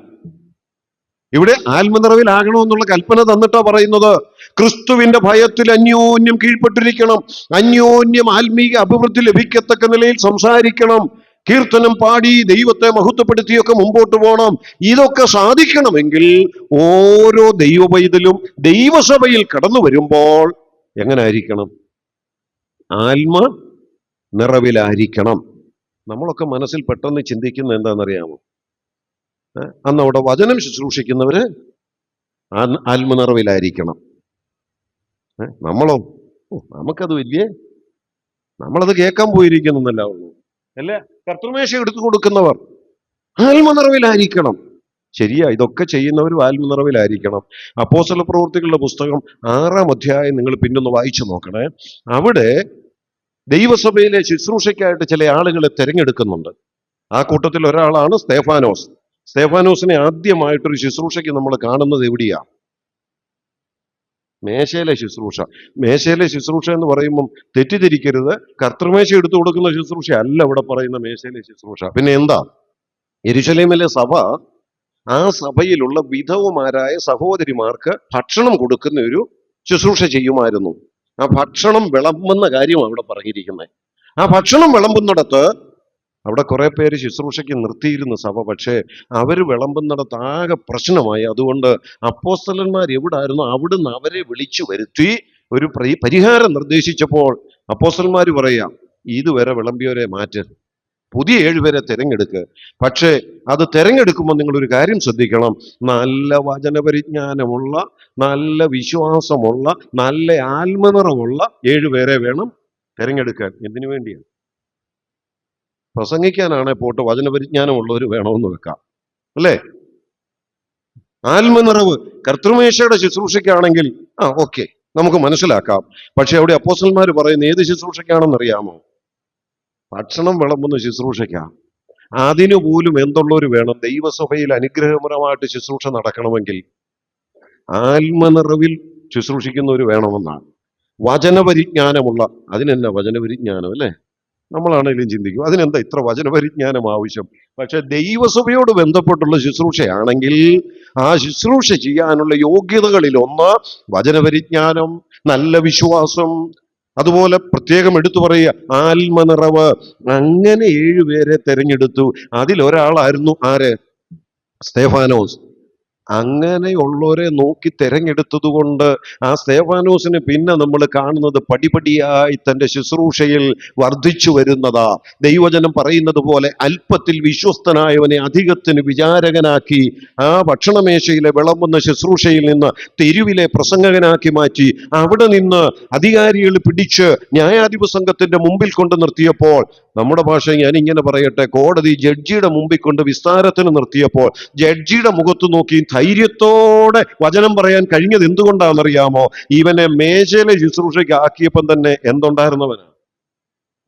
[SPEAKER 1] ഇവിടെ ആത്മനിറവിലാകണമെന്നുള്ള കൽപ്പന തന്നിട്ടാ പറയുന്നത്. ക്രിസ്തുവിന്റെ ഭയത്തിൽ അന്യോന്യം കീഴ്പ്പെട്ടിരിക്കണം, അന്യോന്യം ആത്മീയ അഭിവൃദ്ധി ലഭിക്കത്തക്ക നിലയിൽ സംസാരിക്കണം, കീർത്തനം പാടി ദൈവത്തെ മഹത്വപ്പെടുത്തിയൊക്കെ മുമ്പോട്ട് പോകണം. ഇതൊക്കെ സാധിക്കണമെങ്കിൽ ഓരോ ദൈവപൈതലും ദൈവസഭയിൽ കടന്നു വരുമ്പോൾ എങ്ങനായിരിക്കണം? ആത്മ നിറവിലായിരിക്കണം. നമ്മളൊക്കെ മനസ്സിൽ പെട്ടെന്ന് ചിന്തിക്കുന്നത് എന്താണെന്നറിയാമോ? അന്ന് അവിടെ വചനം ശുശ്രൂഷിക്കുന്നവര് ആത്മനിറവിലായിരിക്കണം. നമ്മളോ? നമുക്കത് നമ്മളത് കേൾക്കാൻ പോയിരിക്കുന്നല്ല ഉള്ളൂ, അല്ലേ? കർത്തൃമേശ എടുത്തു കൊടുക്കുന്നവർ ആത്മനിറവിലായിരിക്കണം. ശരിയാ, ഇതൊക്കെ ചെയ്യുന്നവരും ആത്മനിറവിലായിരിക്കണം. അപ്പോസ്തല പ്രവൃത്തികളുടെ പുസ്തകം 6-ാം അധ്യായം നിങ്ങൾ പിന്നൊന്ന് വായിച്ചു നോക്കണേ. അവിടെ ദൈവസഭയിലെ ശുശ്രൂഷയ്ക്കായിട്ട് ചില ആളുകളെ തിരഞ്ഞെടുക്കുന്നുണ്ട്. ആ കൂട്ടത്തിൽ ഒരാളാണ് സ്തേഫാനോസ്. സ്തേഫാനോസിനെ ആദ്യമായിട്ടൊരു ശുശ്രൂഷയ്ക്ക് നമ്മൾ കാണുന്നത് എവിടെയാ? മേശയിലെ ശുശ്രൂഷ. മേശയിലെ ശുശ്രൂഷ എന്ന് പറയുമ്പം തെറ്റിദ്ധരിക്കരുത്, കർത്തൃമേശ എടുത്തു കൊടുക്കുന്ന ശുശ്രൂഷ അല്ല ഇവിടെ പറയുന്ന മേശയിലെ ശുശ്രൂഷ. പിന്നെ എന്താ? യെരുശലേമിലെ സഭ, ആ സഭയിലുള്ള വിധവമാരായ സഹോദരിമാർക്ക് ഭക്ഷണം കൊടുക്കുന്ന ഒരു ശുശ്രൂഷ ചെയ്യുമായിരുന്നു. ആ ഭക്ഷണം വിളമ്പുന്ന കാര്യമാണ് അവിടെ പറഞ്ഞിരിക്കുന്നത്. ആ ഭക്ഷണം വിളമ്പുന്നിടത്ത് അവിടെ കുറെ പേര് ശുശ്രൂഷയ്ക്ക് നിർത്തിയിരുന്ന സഭ, പക്ഷേ അവർ വിളമ്പുന്നിടത്ത് ആകെ പ്രശ്നമായി. അതുകൊണ്ട് അപ്പോസ്തലന്മാർ എവിടായിരുന്നു അവിടുന്ന് അവരെ വിളിച്ചു വരുത്തി ഒരു പരിഹാരം നിർദ്ദേശിച്ചപ്പോൾ അപ്പോസ്തലന്മാർ പറയാം, ഇതുവരെ വിളമ്പിയവരെ മാറ്റ്, പുതിയ 7 പേരെ തിരഞ്ഞെടുക്ക്. പക്ഷേ അത് തിരഞ്ഞെടുക്കുമ്പോൾ നിങ്ങളൊരു കാര്യം ശ്രദ്ധിക്കണം, നല്ല വചനപരിജ്ഞാനമുള്ള, നല്ല വിശ്വാസമുള്ള, നല്ല ആത്മനിറവുള്ള 7 പേരെ വേണം തിരഞ്ഞെടുക്കാൻ. എന്തിനു വേണ്ടിയാണ്? പ്രസംഗിക്കാനാണെ പോട്ട് വചനപരിജ്ഞാനമുള്ളവർ വേണമെന്ന് വെക്കാം, അല്ലേ? ആത്മനിറവ് കർത്തൃമേശയുടെ ശുശ്രൂഷയ്ക്കാണെങ്കിൽ ഓക്കെ, നമുക്ക് മനസ്സിലാക്കാം. പക്ഷെ അവിടെ അപ്പോസ്തലന്മാർ പറയുന്ന ഏത് ശുശ്രൂഷയ്ക്കാണെന്നറിയാമോ? ഭക്ഷണം വിളമ്പുന്ന ശുശ്രൂഷയ്ക്കാണ്. അതിനു പോലും എന്തുള്ളവർ വേണം? ദൈവസഭയിൽ അനുഗ്രഹപരമായിട്ട് ശുശ്രൂഷ നടക്കണമെങ്കിൽ ആത്മനിറവിൽ ശുശ്രൂഷിക്കുന്നവർ വേണമെന്നാണ്. വചനപരിജ്ഞാനമുള്ള, അതിനെന്നാ വചനപരിജ്ഞാനം അല്ലേ? നമ്മളാണെങ്കിലും ചിന്തിക്കും അതിനെന്താ ഇത്ര വചനപരിജ്ഞാനം ആവശ്യം? പക്ഷെ ദൈവസഭയോട് ബന്ധപ്പെട്ടുള്ള ശുശ്രൂഷയാണെങ്കിൽ ആ ശുശ്രൂഷ ചെയ്യാനുള്ള യോഗ്യതകളിൽ ഒന്ന് വചനപരിജ്ഞാനം, നല്ല വിശ്വാസം, അതുപോലെ പ്രത്യേകം എടുത്തു പറയുക ആത്മനിറവ്. അങ്ങനെ 7 പേരെ തെരഞ്ഞെടുത്തു. അതിലൊരാളായിരുന്നു ആര്? സ്തെഫാനോസ്. അങ്ങനെയുള്ളവരെ നോക്കി തെരഞ്ഞെടുത്തത് കൊണ്ട് ആ സ്തെഫാനോസിന് പിന്നെ നമ്മൾ കാണുന്നത് പടിപടിയായി തന്റെ ശുശ്രൂഷയിൽ വർദ്ധിച്ചു വരുന്നതാ. ദൈവജനം പറയുന്നത് പോലെ അല്പത്തിൽ വിശ്വസ്തനായവനെ അധികത്തിന് വിചാരകനാക്കി, ആ ഭക്ഷണമേശയിലെ വിളമ്പുന്ന ശുശ്രൂഷയിൽ നിന്ന് തെരുവിലെ പ്രസംഗകനാക്കി മാറ്റി. അവിടെ നിന്ന് അധികാരികൾ പിടിച്ച് ന്യായാധിപ സംഘത്തിന്റെ മുമ്പിൽ കൊണ്ട് നിർത്തിയപ്പോൾ, നമ്മുടെ ഭാഷ ഞാൻ ഇങ്ങനെ പറയട്ടെ, കോടതി ജഡ്ജിയുടെ മുമ്പിൽ കൊണ്ട് വിസ്താരത്തിന് നിർത്തിയപ്പോൾ ജഡ്ജിയുടെ മുഖത്ത് നോക്കി ധൈര്യത്തോടെ വചനം പറയാൻ കഴിഞ്ഞത് എന്തുകൊണ്ടാണെന്നറിയാമോ? ഇവനെ മേശയിലെ ശുശ്രൂഷയ്ക്ക് ആക്കിയപ്പം തന്നെ എന്തുണ്ടായിരുന്നവനാ?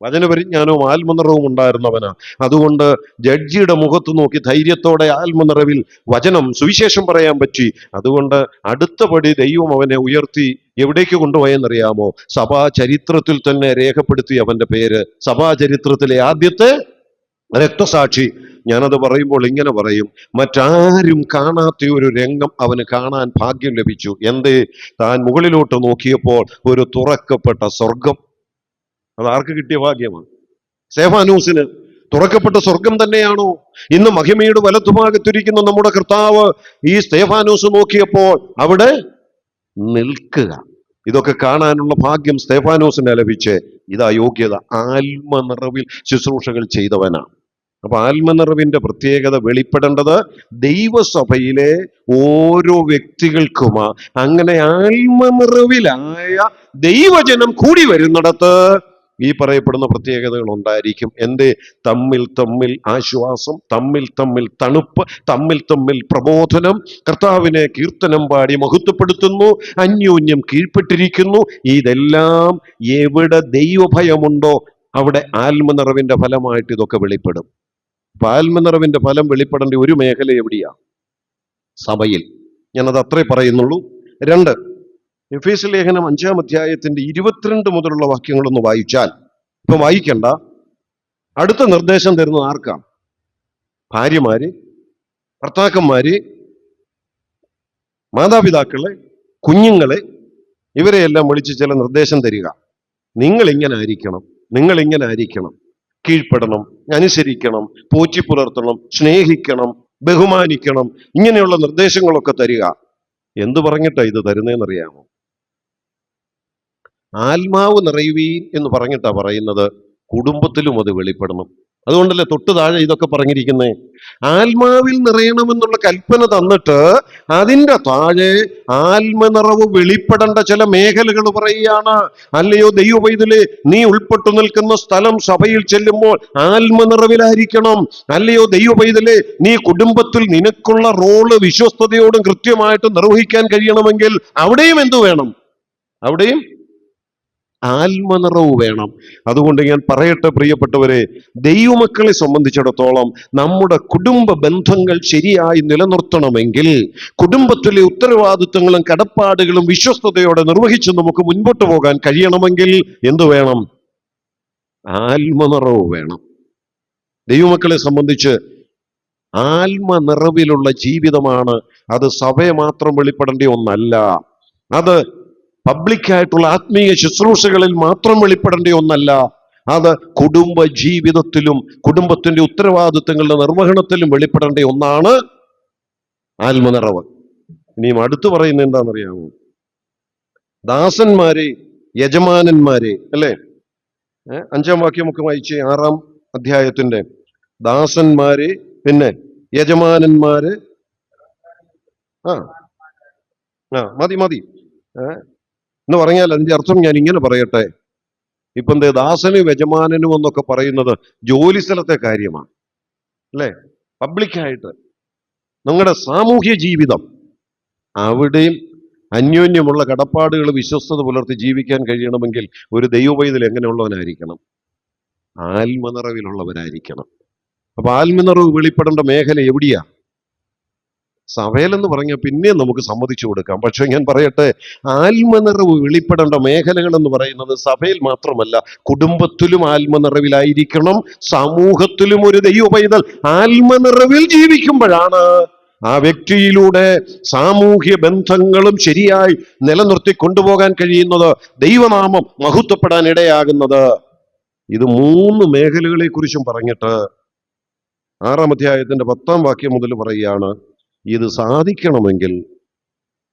[SPEAKER 1] വചനപരിജ്ഞാനവും ആത്മനിറവും ഉണ്ടായിരുന്നവനാ. അതുകൊണ്ട് ജഡ്ജിയുടെ മുഖത്ത് നോക്കി ധൈര്യത്തോടെ ആത്മനിറവിൽ വചനം സുവിശേഷം പറയാൻ പറ്റി. അതുകൊണ്ട് അടുത്ത പടി ദൈവം അവനെ ഉയർത്തി എവിടേക്ക് കൊണ്ടുപോയെന്നറിയാമോ? സഭാ ചരിത്രത്തിൽ തന്നെ രേഖപ്പെടുത്തി അവന്റെ പേര്. സഭാ ചരിത്രത്തിലെ ആദ്യത്തെ രക്തസാക്ഷി. ഞാനത് പറയുമ്പോൾ ഇങ്ങനെ പറയും, മറ്റാരും കാണാത്ത ഒരു രംഗം അവന് കാണാൻ ഭാഗ്യം ലഭിച്ചു. എന്തേ? താൻ മുകളിലോട്ട് നോക്കിയപ്പോൾ ഒരു തുറക്കപ്പെട്ട സ്വർഗം. അത് ആർക്ക് കിട്ടിയ ഭാഗ്യമാണ്? സ്തെഫാനോസിന്. തുറക്കപ്പെട്ട സ്വർഗം തന്നെയാണോ ഇന്ന് മഹിമയുടെ വലത്തുഭാഗത്തിരിക്കുന്ന നമ്മുടെ കർത്താവ്? ഈ സ്തെഫാനോസ് നോക്കിയപ്പോൾ അവിടെ നിൽക്കുക. ഇതൊക്കെ കാണാനുള്ള ഭാഗ്യം സ്തെഫാനോസിന് ലഭിച്ച്. ഇതാ യോഗ്യത. ആത്മനിറവിൽ ശുശ്രൂഷകൾ ചെയ്തവനാണ്. അപ്പൊ ആത്മനിറവിന്റെ പ്രത്യേകത വെളിപ്പെടേണ്ടത് ദൈവസഭയിലെ ഓരോ വ്യക്തികൾക്കുമാ. അങ്ങനെ ആത്മനിറവിലായ ദൈവജനം കൂടി വരുന്നിടത്ത് ഈ പറയപ്പെടുന്ന പ്രത്യേകതകൾ ഉണ്ടായിരിക്കും. എന്തേ? തമ്മിൽ തമ്മിൽ ആശ്വാസം, തമ്മിൽ തമ്മിൽ തണുപ്പ്, തമ്മിൽ തമ്മിൽ പ്രബോധനം, കർത്താവിനെ കീർത്തനം പാടി മഹത്വപ്പെടുത്തുന്നു, അന്യോന്യം കീഴ്പ്പെട്ടിരിക്കുന്നു. ഇതെല്ലാം എവിടെ ദൈവഭയമുണ്ടോ അവിടെ ആത്മനിറവിന്റെ ഫലമായിട്ട് ഇതൊക്കെ വെളിപ്പെടും. അപ്പൊ ആത്മനിറവിന്റെ ഫലം വെളിപ്പെടേണ്ട ഒരു മേഖല എവിടെയാ? സഭയിൽ. ഞാനത് അത്രേ പറയുന്നുള്ളൂ. 2, എഫേസ്യ ലേഖനം 5-ാം അധ്യായത്തിന്റെ 22 മുതലുള്ള വാക്യങ്ങളൊന്ന് വായിച്ചാൽ, ഇപ്പൊ വായിക്കണ്ട, അടുത്ത നിർദ്ദേശം തരുന്നത് ആർക്കാ? ഭാര്യമാര്, ഭർത്താക്കന്മാര്, മാതാപിതാക്കളെ, കുഞ്ഞുങ്ങളെ, ഇവരെയെല്ലാം വിളിച്ച് ചില നിർദ്ദേശം തരിക. നിങ്ങൾ ഇങ്ങനെ ആയിരിക്കണം, നിങ്ങൾ ഇങ്ങനെ ആയിരിക്കണം, കീഴ്പ്പെടണം, അനുസരിക്കണം, പോറ്റി പുലർത്തണം, സ്നേഹിക്കണം, ബഹുമാനിക്കണം, ഇങ്ങനെയുള്ള നിർദ്ദേശങ്ങളൊക്കെ തരിക. എന്തു പറഞ്ഞിട്ടാ ഇത് തരുന്നതെന്നറിയാമോ? ആത്മാവ് നിറയുവീൻ എന്ന് പറഞ്ഞിട്ടാ പറയുന്നത്. കുടുംബത്തിലും അത് വെളിപ്പെടണം. അതുകൊണ്ടല്ലേ തൊട്ട് താഴെ ഇതൊക്കെ പറഞ്ഞിരിക്കുന്നേ. ആത്മാവിൽ നിറയണമെന്നുള്ള കൽപ്പന തന്നിട്ട് അതിൻ്റെ താഴെ ആത്മനിറവ് വെളിപ്പെടേണ്ട ചില മേഖലകൾ പറയുകയാണ്. അല്ലയോ ദൈവപൈതലേ, നീ ഉൾപ്പെട്ടു നിൽക്കുന്ന സ്ഥലം സഭയിൽ ചെല്ലുമ്പോൾ ആത്മനിറവിലായിരിക്കണം. അല്ലയോ ദൈവപൈതലേ, നീ കുടുംബത്തിൽ നിനക്കുള്ള റോള് വിശ്വസ്തയോടും കൃത്യമായിട്ട് നിർവഹിക്കാൻ കഴിയണമെങ്കിൽ അവിടെയും എന്തു വേണം? അവിടെയും ആത്മനിറവ് വേണം. അതുകൊണ്ട് ഞാൻ പറയട്ടെ പ്രിയപ്പെട്ടവരെ, ദൈവമക്കളെ സംബന്ധിച്ചിടത്തോളം നമ്മുടെ കുടുംബ ബന്ധങ്ങൾ ശരിയായി നിലനിർത്തണമെങ്കിൽ, കുടുംബത്തിലെ ഉത്തരവാദിത്വങ്ങളും കടപ്പാടുകളും വിശ്വസ്തയോടെ നിർവഹിച്ച് നമുക്ക് മുൻപോട്ട് പോകാൻ കഴിയണമെങ്കിൽ എന്തു വേണം? ആത്മനിറവ് വേണം. ദൈവമക്കളെ സംബന്ധിച്ച് ആത്മനിറവിലുള്ള ജീവിതമാണ്. അത് സഭയെ മാത്രം വെളിപ്പെടേണ്ട ഒന്നല്ല. അത് പബ്ലിക്കായിട്ടുള്ള ആത്മീയ ശുശ്രൂഷകളിൽ മാത്രം വെളിപ്പെടേണ്ട ഒന്നല്ല. അത് കുടുംബ ജീവിതത്തിലും കുടുംബത്തിന്റെ ഉത്തരവാദിത്തങ്ങളുടെ നിർവഹണത്തിലും വെളിപ്പെടേണ്ട ഒന്നാണ് ആത്മനിറവ്. ഇനിയും അടുത്ത് പറയുന്നത് എന്താണെന്നറിയാമോ? ദാസന്മാരെ, യജമാനന്മാരെ, അല്ലേ? 5-ാം വാക്യമൊക്കെ വായിച്ചേ, 6-ാം അധ്യായത്തിന്റെ. ദാസന്മാരെ, പിന്നെ യജമാനന്മാര്. മതി എന്ന് പറഞ്ഞാൽ അതിന്റെ അർത്ഥം ഞാൻ ഇങ്ങനെ പറയട്ടെ. ഇപ്പൊ എന്തേ ദാസനും യജമാനനും എന്നൊക്കെ പറയുന്നത് ജോലി സ്ഥലത്തെ കാര്യമാണ്, അല്ലേ? പബ്ലിക്കായിട്ട് നിങ്ങളുടെ സാമൂഹ്യ ജീവിതം, അവിടെയും അന്യോന്യമുള്ള കടപ്പാടുകൾ വിശ്വസ്തത പുലർത്തി ജീവിക്കാൻ കഴിയണമെങ്കിൽ ഒരു ദൈവപൈതൽ എങ്ങനെയുള്ളവനായിരിക്കണം? ആത്മനിറവിലുള്ളവരായിരിക്കണം. അപ്പൊ ആത്മനിറവ് വെളിപ്പെടേണ്ട മേഖല എവിടെയാ? സഭയിലെന്ന് പറഞ്ഞാൽ പിന്നെ നമുക്ക് സമ്മതിച്ചു കൊടുക്കാം. പക്ഷെ ഞാൻ പറയട്ടെ, ആത്മനിറവ് വെളിപ്പെടേണ്ട മേഖലകൾ എന്ന് പറയുന്നത് സഭയിൽ മാത്രമല്ല, കുടുംബത്തിലും ആത്മനിറവിലായിരിക്കണം. സമൂഹത്തിലും ഒരു ദൈവ പൈതൽ ആത്മനിറവിൽ ജീവിക്കുമ്പോഴാണ് ആ വ്യക്തിയിലൂടെ സാമൂഹ്യ ബന്ധങ്ങളും ശരിയായി നിലനിർത്തി കൊണ്ടുപോകാൻ കഴിയുന്നത്, ദൈവനാമം മഹത്വപ്പെടാൻ ഇടയാകുന്നത്. ഇത് 3 മേഖലകളെ കുറിച്ചും പറഞ്ഞിട്ട് 6-ാം അധ്യായത്തിന്റെ 10-ാം വാക്യം മുതൽ പറയുകയാണ്, ഇത് സാധിക്കണമെങ്കിൽ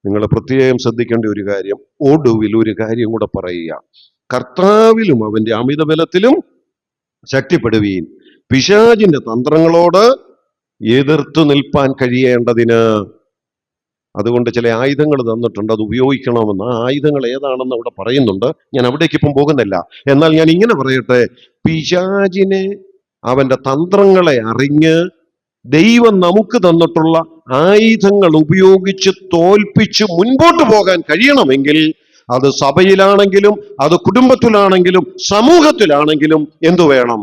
[SPEAKER 1] നിങ്ങൾ പ്രത്യേകം ശ്രദ്ധിക്കേണ്ട ഒരു കാര്യം, ഒടുവിൽ ഒരു കാര്യം കൂടെ പറയുക, കർത്താവിലും അവന്റെ അമിതബലത്തിലും ശക്തിപ്പെടുവീൻ, പിശാചിന്റെ തന്ത്രങ്ങളോട് എതിർത്ത് നിൽപ്പാൻ കഴിയേണ്ടതിന്. അതുകൊണ്ട് ചില ആയുധങ്ങൾ തന്നിട്ടുണ്ട്, അത് ഉപയോഗിക്കണമെന്ന്. ആ ആയുധങ്ങൾ ഏതാണെന്ന് അവിടെ പറയുന്നുണ്ട്. ഞാൻ അവിടേക്ക് ഇപ്പം പോകുന്നില്ല. എന്നാൽ ഞാൻ ഇങ്ങനെ പറയട്ടെ, പിശാചിനെ, അവന്റെ തന്ത്രങ്ങളെ അറിഞ്ഞ് ദൈവം നമുക്ക് തന്നിട്ടുള്ള ആയുധങ്ങൾ ഉപയോഗിച്ച് തോൽപ്പിച്ച് മുൻപോട്ട് പോകാൻ കഴിയണമെങ്കിൽ, അത് സഭയിലാണെങ്കിലും അത് കുടുംബത്തിലാണെങ്കിലും സമൂഹത്തിലാണെങ്കിലും എന്തു വേണം?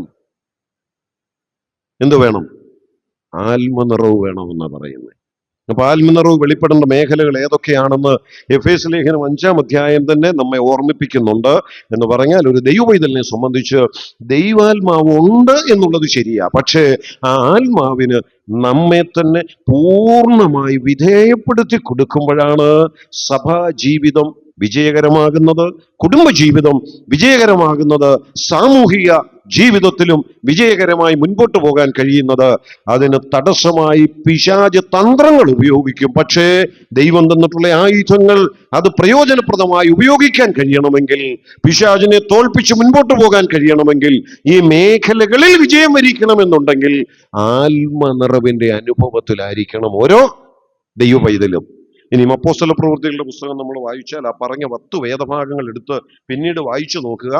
[SPEAKER 1] ആത്മനിറവ് വേണമെന്നാണ് പറയുന്നത്. അപ്പൊ ആത്മനിറവ് വെളിപ്പെടേണ്ട മേഖലകൾ ഏതൊക്കെയാണെന്ന് എഫേസ്യ ലേഖനം 5-ാം അധ്യായം തന്നെ നമ്മെ ഓർമ്മിപ്പിക്കുന്നുണ്ട്. എന്ന് പറഞ്ഞാൽ, ഒരു ദൈവപൈതലിനെ സംബന്ധിച്ച് ദൈവാത്മാവ് ഉണ്ട് എന്നുള്ളത് ശരിയാ, പക്ഷേ ആ ആത്മാവിന് നമ്മെ തന്നെ പൂർണ്ണമായി വിധേയപ്പെടുത്തി കൊടുക്കുമ്പോഴാണ് സഭാ ജീവിതം വിജയകരമാകുന്നത്, കുടുംബജീവിതം വിജയകരമാകുന്നത്, സാമൂഹിക ജീവിതത്തിലും വിജയകരമായി മുൻപോട്ട് പോകാൻ കഴിയുന്നത്. അതിന് തടസ്സമായി പിശാച് തന്ത്രങ്ങൾ ഉപയോഗിക്കും. പക്ഷേ ദൈവം തന്നിട്ടുള്ള ആയുധങ്ങൾ അത് പ്രയോജനപ്രദമായി ഉപയോഗിക്കാൻ കഴിയണമെങ്കിൽ, പിശാചിനെ തോൽപ്പിച്ച് മുൻപോട്ട് പോകാൻ കഴിയണമെങ്കിൽ, ഈ മേഖലകളിൽ വിജയം വരിക്കണമെന്നുണ്ടെങ്കിൽ ആത്മനിറവിന്റെ അനുഭവത്തിലായിരിക്കണം ഓരോ ദൈവപൈതലും. ഇനി അപ്പോസ്തല പ്രവൃത്തികളുടെ പുസ്തകം നമ്മൾ വായിച്ചാൽ, ആ പറഞ്ഞ 10 വേദഭാഗങ്ങൾ എടുത്ത് പിന്നീട് വായിച്ചു നോക്കുക.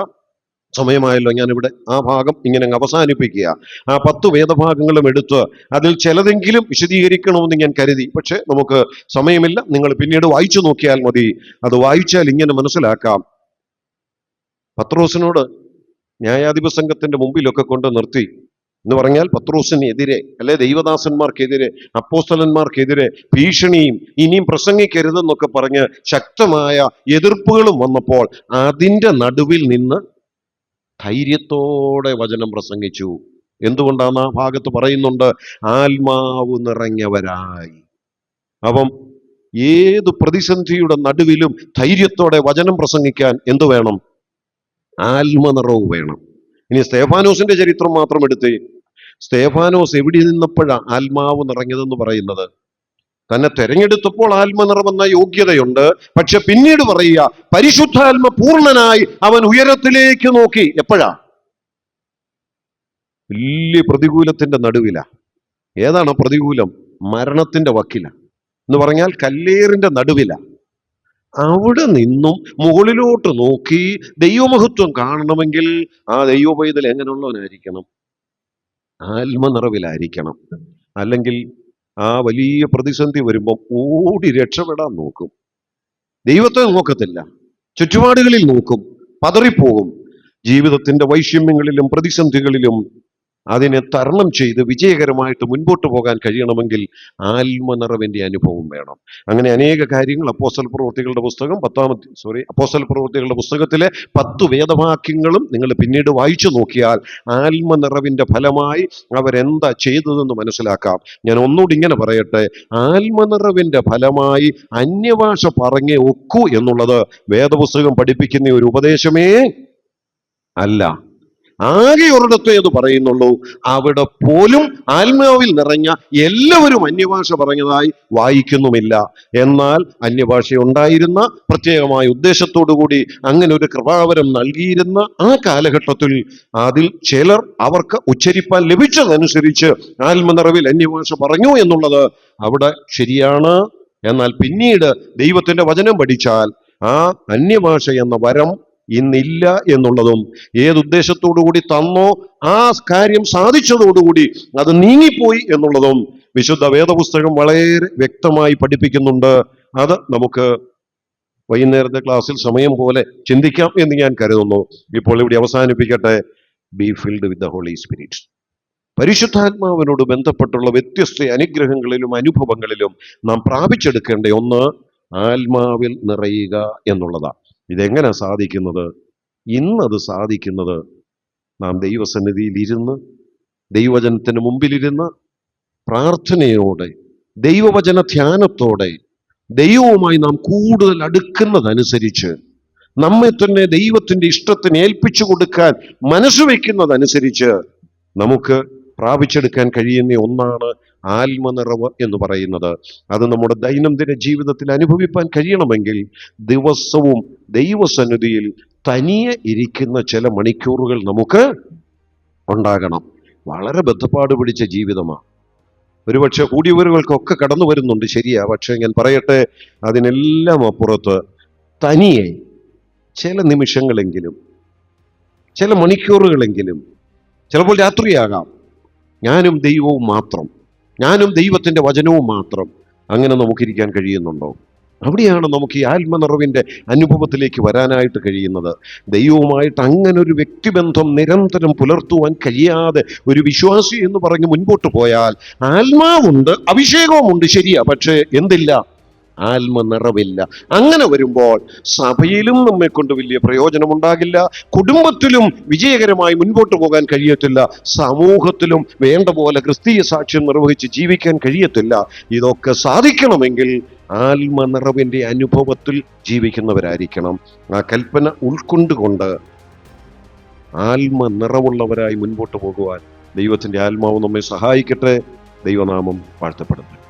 [SPEAKER 1] സമയമായല്ലോ, ഞാനിവിടെ ആ ഭാഗം ഇങ്ങനെ അവസാനിപ്പിക്കുക. ആ 10 വേദഭാഗങ്ങളും എടുത്ത് അതിൽ ചിലതെങ്കിലും വിശദീകരിക്കണമെന്ന് ഞാൻ കരുതി. പക്ഷെ നമുക്ക് സമയമില്ല, നിങ്ങൾ പിന്നീട് വായിച്ചു നോക്കിയാൽ മതി. അത് വായിച്ചാൽ ഇങ്ങനെ മനസ്സിലാക്കാം. പത്രോസിനോട് ന്യായാധിപ സംഘത്തിന്റെ മുമ്പിലൊക്കെ കൊണ്ട് നിർത്തി എന്ന് പറഞ്ഞാൽ, പത്രോസിനെതിരെ അല്ലെ ദൈവദാസന്മാർക്കെതിരെ, അപ്പോസ്തലന്മാർക്കെതിരെ ഭീഷണിയും ഇനിയും പ്രസംഗിക്കരുതെന്നൊക്കെ പറഞ്ഞ് ശക്തമായ എതിർപ്പുകളും വന്നപ്പോൾ അതിൻ്റെ നടുവിൽ നിന്ന് ധൈര്യത്തോടെ വചനം പ്രസംഗിച്ചു. എന്തുകൊണ്ടാണ്? ആ ഭാഗത്ത് പറയുന്നുണ്ട്, ആത്മാവ് നിറഞ്ഞവരായി. അപ്പം ഏത് പ്രതിസന്ധിയുടെ നടുവിലും ധൈര്യത്തോടെ വചനം പ്രസംഗിക്കാൻ എന്തു വേണം? ആത്മനിറവ് വേണം. ഇനി സ്തേഫാനോസിന്റെ ചരിത്രം മാത്രം എടുത്തേ. സ്തേഫാനോസ് എവിടെ നിന്നപ്പോഴാണ് ആത്മാവ് നിറഞ്ഞതെന്ന് പറയുന്നത്? തന്നെ തെരഞ്ഞെടുത്തപ്പോൾ ആത്മനിറവെന്ന യോഗ്യതയുണ്ട്. പക്ഷെ പിന്നീട് പറയുക, പരിശുദ്ധാത്മ പൂർണ്ണനായി അവൻ ഉയരത്തിലേക്ക് നോക്കി. എപ്പോഴാ? വലിയ പ്രതികൂലത്തിന്റെ നടുവില. ഏതാണ് പ്രതികൂലം? മരണത്തിന്റെ വക്കില എന്ന് പറഞ്ഞാൽ കല്ലേറിന്റെ നടുവില. അവിടെ നിന്നും മുകളിലോട്ട് നോക്കി ദൈവമഹത്വം കാണണമെങ്കിൽ ആ ദൈവപൈതൽ എങ്ങനെയുള്ളവനായിരിക്കണം? ആത്മനിറവിലായിരിക്കണം. അല്ലെങ്കിൽ ആ വലിയ പ്രതിസന്ധി വരുമ്പം ഓടി രക്ഷപ്പെടാൻ നോക്കും, ദൈവത്തെ നോക്കത്തില്ല, ചുറ്റുപാടുകളിൽ നോക്കും, പതറിപ്പോകും. ജീവിതത്തിന്റെ വൈഷമ്യങ്ങളിലും പ്രതിസന്ധികളിലും അതിനെ തരണം ചെയ്ത് വിജയകരമായിട്ട് മുൻപോട്ട് പോകാൻ കഴിയണമെങ്കിൽ ആത്മനിറവിന്റെ അനുഭവം വേണം. അങ്ങനെ അനേക കാര്യങ്ങൾ അപ്പോസ്തല പ്രവൃത്തികളുടെ പുസ്തകം അപ്പോസ്തല പ്രവൃത്തികളുടെ പുസ്തകത്തിലെ 10 വേദവാക്യങ്ങളും നിങ്ങൾ പിന്നീട് വായിച്ചു നോക്കിയാൽ ആത്മനിറവിന്റെ ഫലമായി അവരെന്താ ചെയ്തതെന്ന് മനസ്സിലാക്കാം. ഞാൻ ഒന്നുകൂടി ഇങ്ങനെ പറയട്ടെ, ആത്മനിറവിന്റെ ഫലമായി അന്യഭാഷ പറഞ്ഞേ ഒക്കൂ എന്നുള്ളത് വേദപുസ്തകം പഠിപ്പിക്കുന്ന ഒരു ഉപദേശമേ അല്ല. ആകെ ഒരിടത്തേ അത് പറയുന്നുള്ളൂ. അവിടെ പോലും ആത്മാവിൽ നിറഞ്ഞ എല്ലാവരും അന്യഭാഷ പറഞ്ഞതായി വായിക്കുന്നുമില്ല. എന്നാൽ അന്യഭാഷ ഉണ്ടായിരുന്ന, പ്രത്യേകമായ ഉദ്ദേശത്തോടു കൂടി അങ്ങനെ ഒരു കൃപാവരം നൽകിയിരുന്ന ആ കാലഘട്ടത്തിൽ അതിൽ ചിലർ അവർക്ക് ഉച്ചരിപ്പാൻ ലഭിച്ചതനുസരിച്ച് ആത്മനിറവിൽ അന്യഭാഷ പറഞ്ഞു എന്നുള്ളത് അവിടെ ശരിയാണ്. എന്നാൽ പിന്നീട് ദൈവത്തിന്റെ വചനം പഠിച്ചാൽ ആ അന്യഭാഷ എന്ന വരം ഇന്നില്ല എന്നുള്ളതും, ഏതുദ്ദേശത്തോടു കൂടി തന്നോ ആ കാര്യം സാധിച്ചതോടുകൂടി അത് നീങ്ങിപ്പോയി എന്നുള്ളതും വിശുദ്ധ വേദപുസ്തകം വളരെ വ്യക്തമായി പഠിപ്പിക്കുന്നുണ്ട്. അത് നമുക്ക് വൈകുന്നേരത്തെ ക്ലാസ്സിൽ സമയം പോലെ ചിന്തിക്കാം എന്ന് ഞാൻ കരുതുന്നു. ഇപ്പോൾ ഇവിടെ അവസാനിപ്പിക്കട്ടെ. Be filled with the Holy Spirit. പരിശുദ്ധാത്മാവിനോട് ബന്ധപ്പെട്ടുള്ള വ്യത്യസ്ത അനുഗ്രഹങ്ങളിലും അനുഭവങ്ങളിലും നാം പ്രാപിച്ചെടുക്കേണ്ട ഒന്ന് ആത്മാവിൽ നിറയുക എന്നുള്ളതാണ്. ഇതെങ്ങനെ സാധിക്കുന്നത്? ഇന്നത് സാധിക്കുന്നത് നാം ദൈവസന്നിധിയിൽ ഇരുന്ന്, ദൈവവചനത്തിന് മുമ്പിലിരുന്ന്, പ്രാർത്ഥനയോടെ, ദൈവവചന ധ്യാനത്തോടെ ദൈവവുമായി നാം കൂടുതൽ അടുക്കുന്നതനുസരിച്ച്, നമ്മെ തന്നെ ദൈവത്തിന്റെ ഇഷ്ടത്തിന് ഏൽപ്പിച്ചു കൊടുക്കാൻ മനസ്സ് വയ്ക്കുന്നതനുസരിച്ച് നമുക്ക് പ്രാപിച്ചെടുക്കാൻ കഴിയുന്ന ഒന്നാണ് ആത്മനിറവ് എന്ന് പറയുന്നത്. അത് നമ്മുടെ ദൈനംദിന ജീവിതത്തിൽ അനുഭവിപ്പാൻ കഴിയണമെങ്കിൽ ദിവസവും ദൈവസന്നിധിയിൽ തനിയെ ഇരിക്കുന്ന ചില മണിക്കൂറുകൾ നമുക്ക് ഉണ്ടാകണം. വളരെ ബദ്ധപ്പാട് പിടിച്ച ജീവിതമാണ്. ഒരുപക്ഷെ കൂടിയവരുകൾക്കൊക്കെ കടന്നു വരുന്നുണ്ട്, ശരിയാ. പക്ഷെ ഞാൻ പറയട്ടെ, അതിനെല്ലാം അപ്പുറത്ത് തനിയെ ചില നിമിഷങ്ങളെങ്കിലും, ചില മണിക്കൂറുകളെങ്കിലും, ചിലപ്പോൾ രാത്രിയാകാം, ഞാനും ദൈവവും മാത്രം, ഞാനും ദൈവത്തിന്റെ വചനവും മാത്രം, അങ്ങനെ നമുക്കിരിക്കാൻ കഴിയുന്നുണ്ടോ? അവിടെയാണ് നമുക്ക് ഈ ആത്മനിറവിന്റെ അനുഭവത്തിലേക്ക് വരാനായിട്ട് കഴിയുന്നത്. ദൈവവുമായിട്ട് അങ്ങനെ ഒരു വ്യക്തിബന്ധം നിരന്തരം പുലർത്തുവാൻ കഴിയാതെ ഒരു വിശ്വാസി എന്ന് പറഞ്ഞ് മുൻപോട്ട് പോയാൽ ആത്മാവുണ്ട്, അഭിഷേകവുമുണ്ട്, ശരിയാ, പക്ഷേ എന്തില്ല? ആത്മനിറവില്ല. അങ്ങനെ വരുമ്പോൾ സഭയിലും നമ്മെ കൊണ്ട് വലിയ പ്രയോജനമുണ്ടാകില്ല, കുടുംബത്തിലും വിജയകരമായി മുൻപോട്ട് പോകാൻ കഴിയത്തില്ല, സമൂഹത്തിലും വേണ്ട പോലെ ക്രിസ്തീയ സാക്ഷ്യം നിർവഹിച്ച് ജീവിക്കാൻ കഴിയത്തില്ല. ഇതൊക്കെ സാധിക്കണമെങ്കിൽ ആത്മനിറവിന്റെ അനുഭവത്തിൽ ജീവിക്കുന്നവരായിരിക്കണം. ആ കൽപ്പന ഉൾക്കൊണ്ടുകൊണ്ട് ആത്മനിറവുള്ളവരായി മുൻപോട്ട് പോകുവാൻ ദൈവത്തിന്റെ ആത്മാവ് നമ്മെ സഹായിക്കട്ടെ. ദൈവനാമം വാഴ്ത്തപ്പെടുന്നു.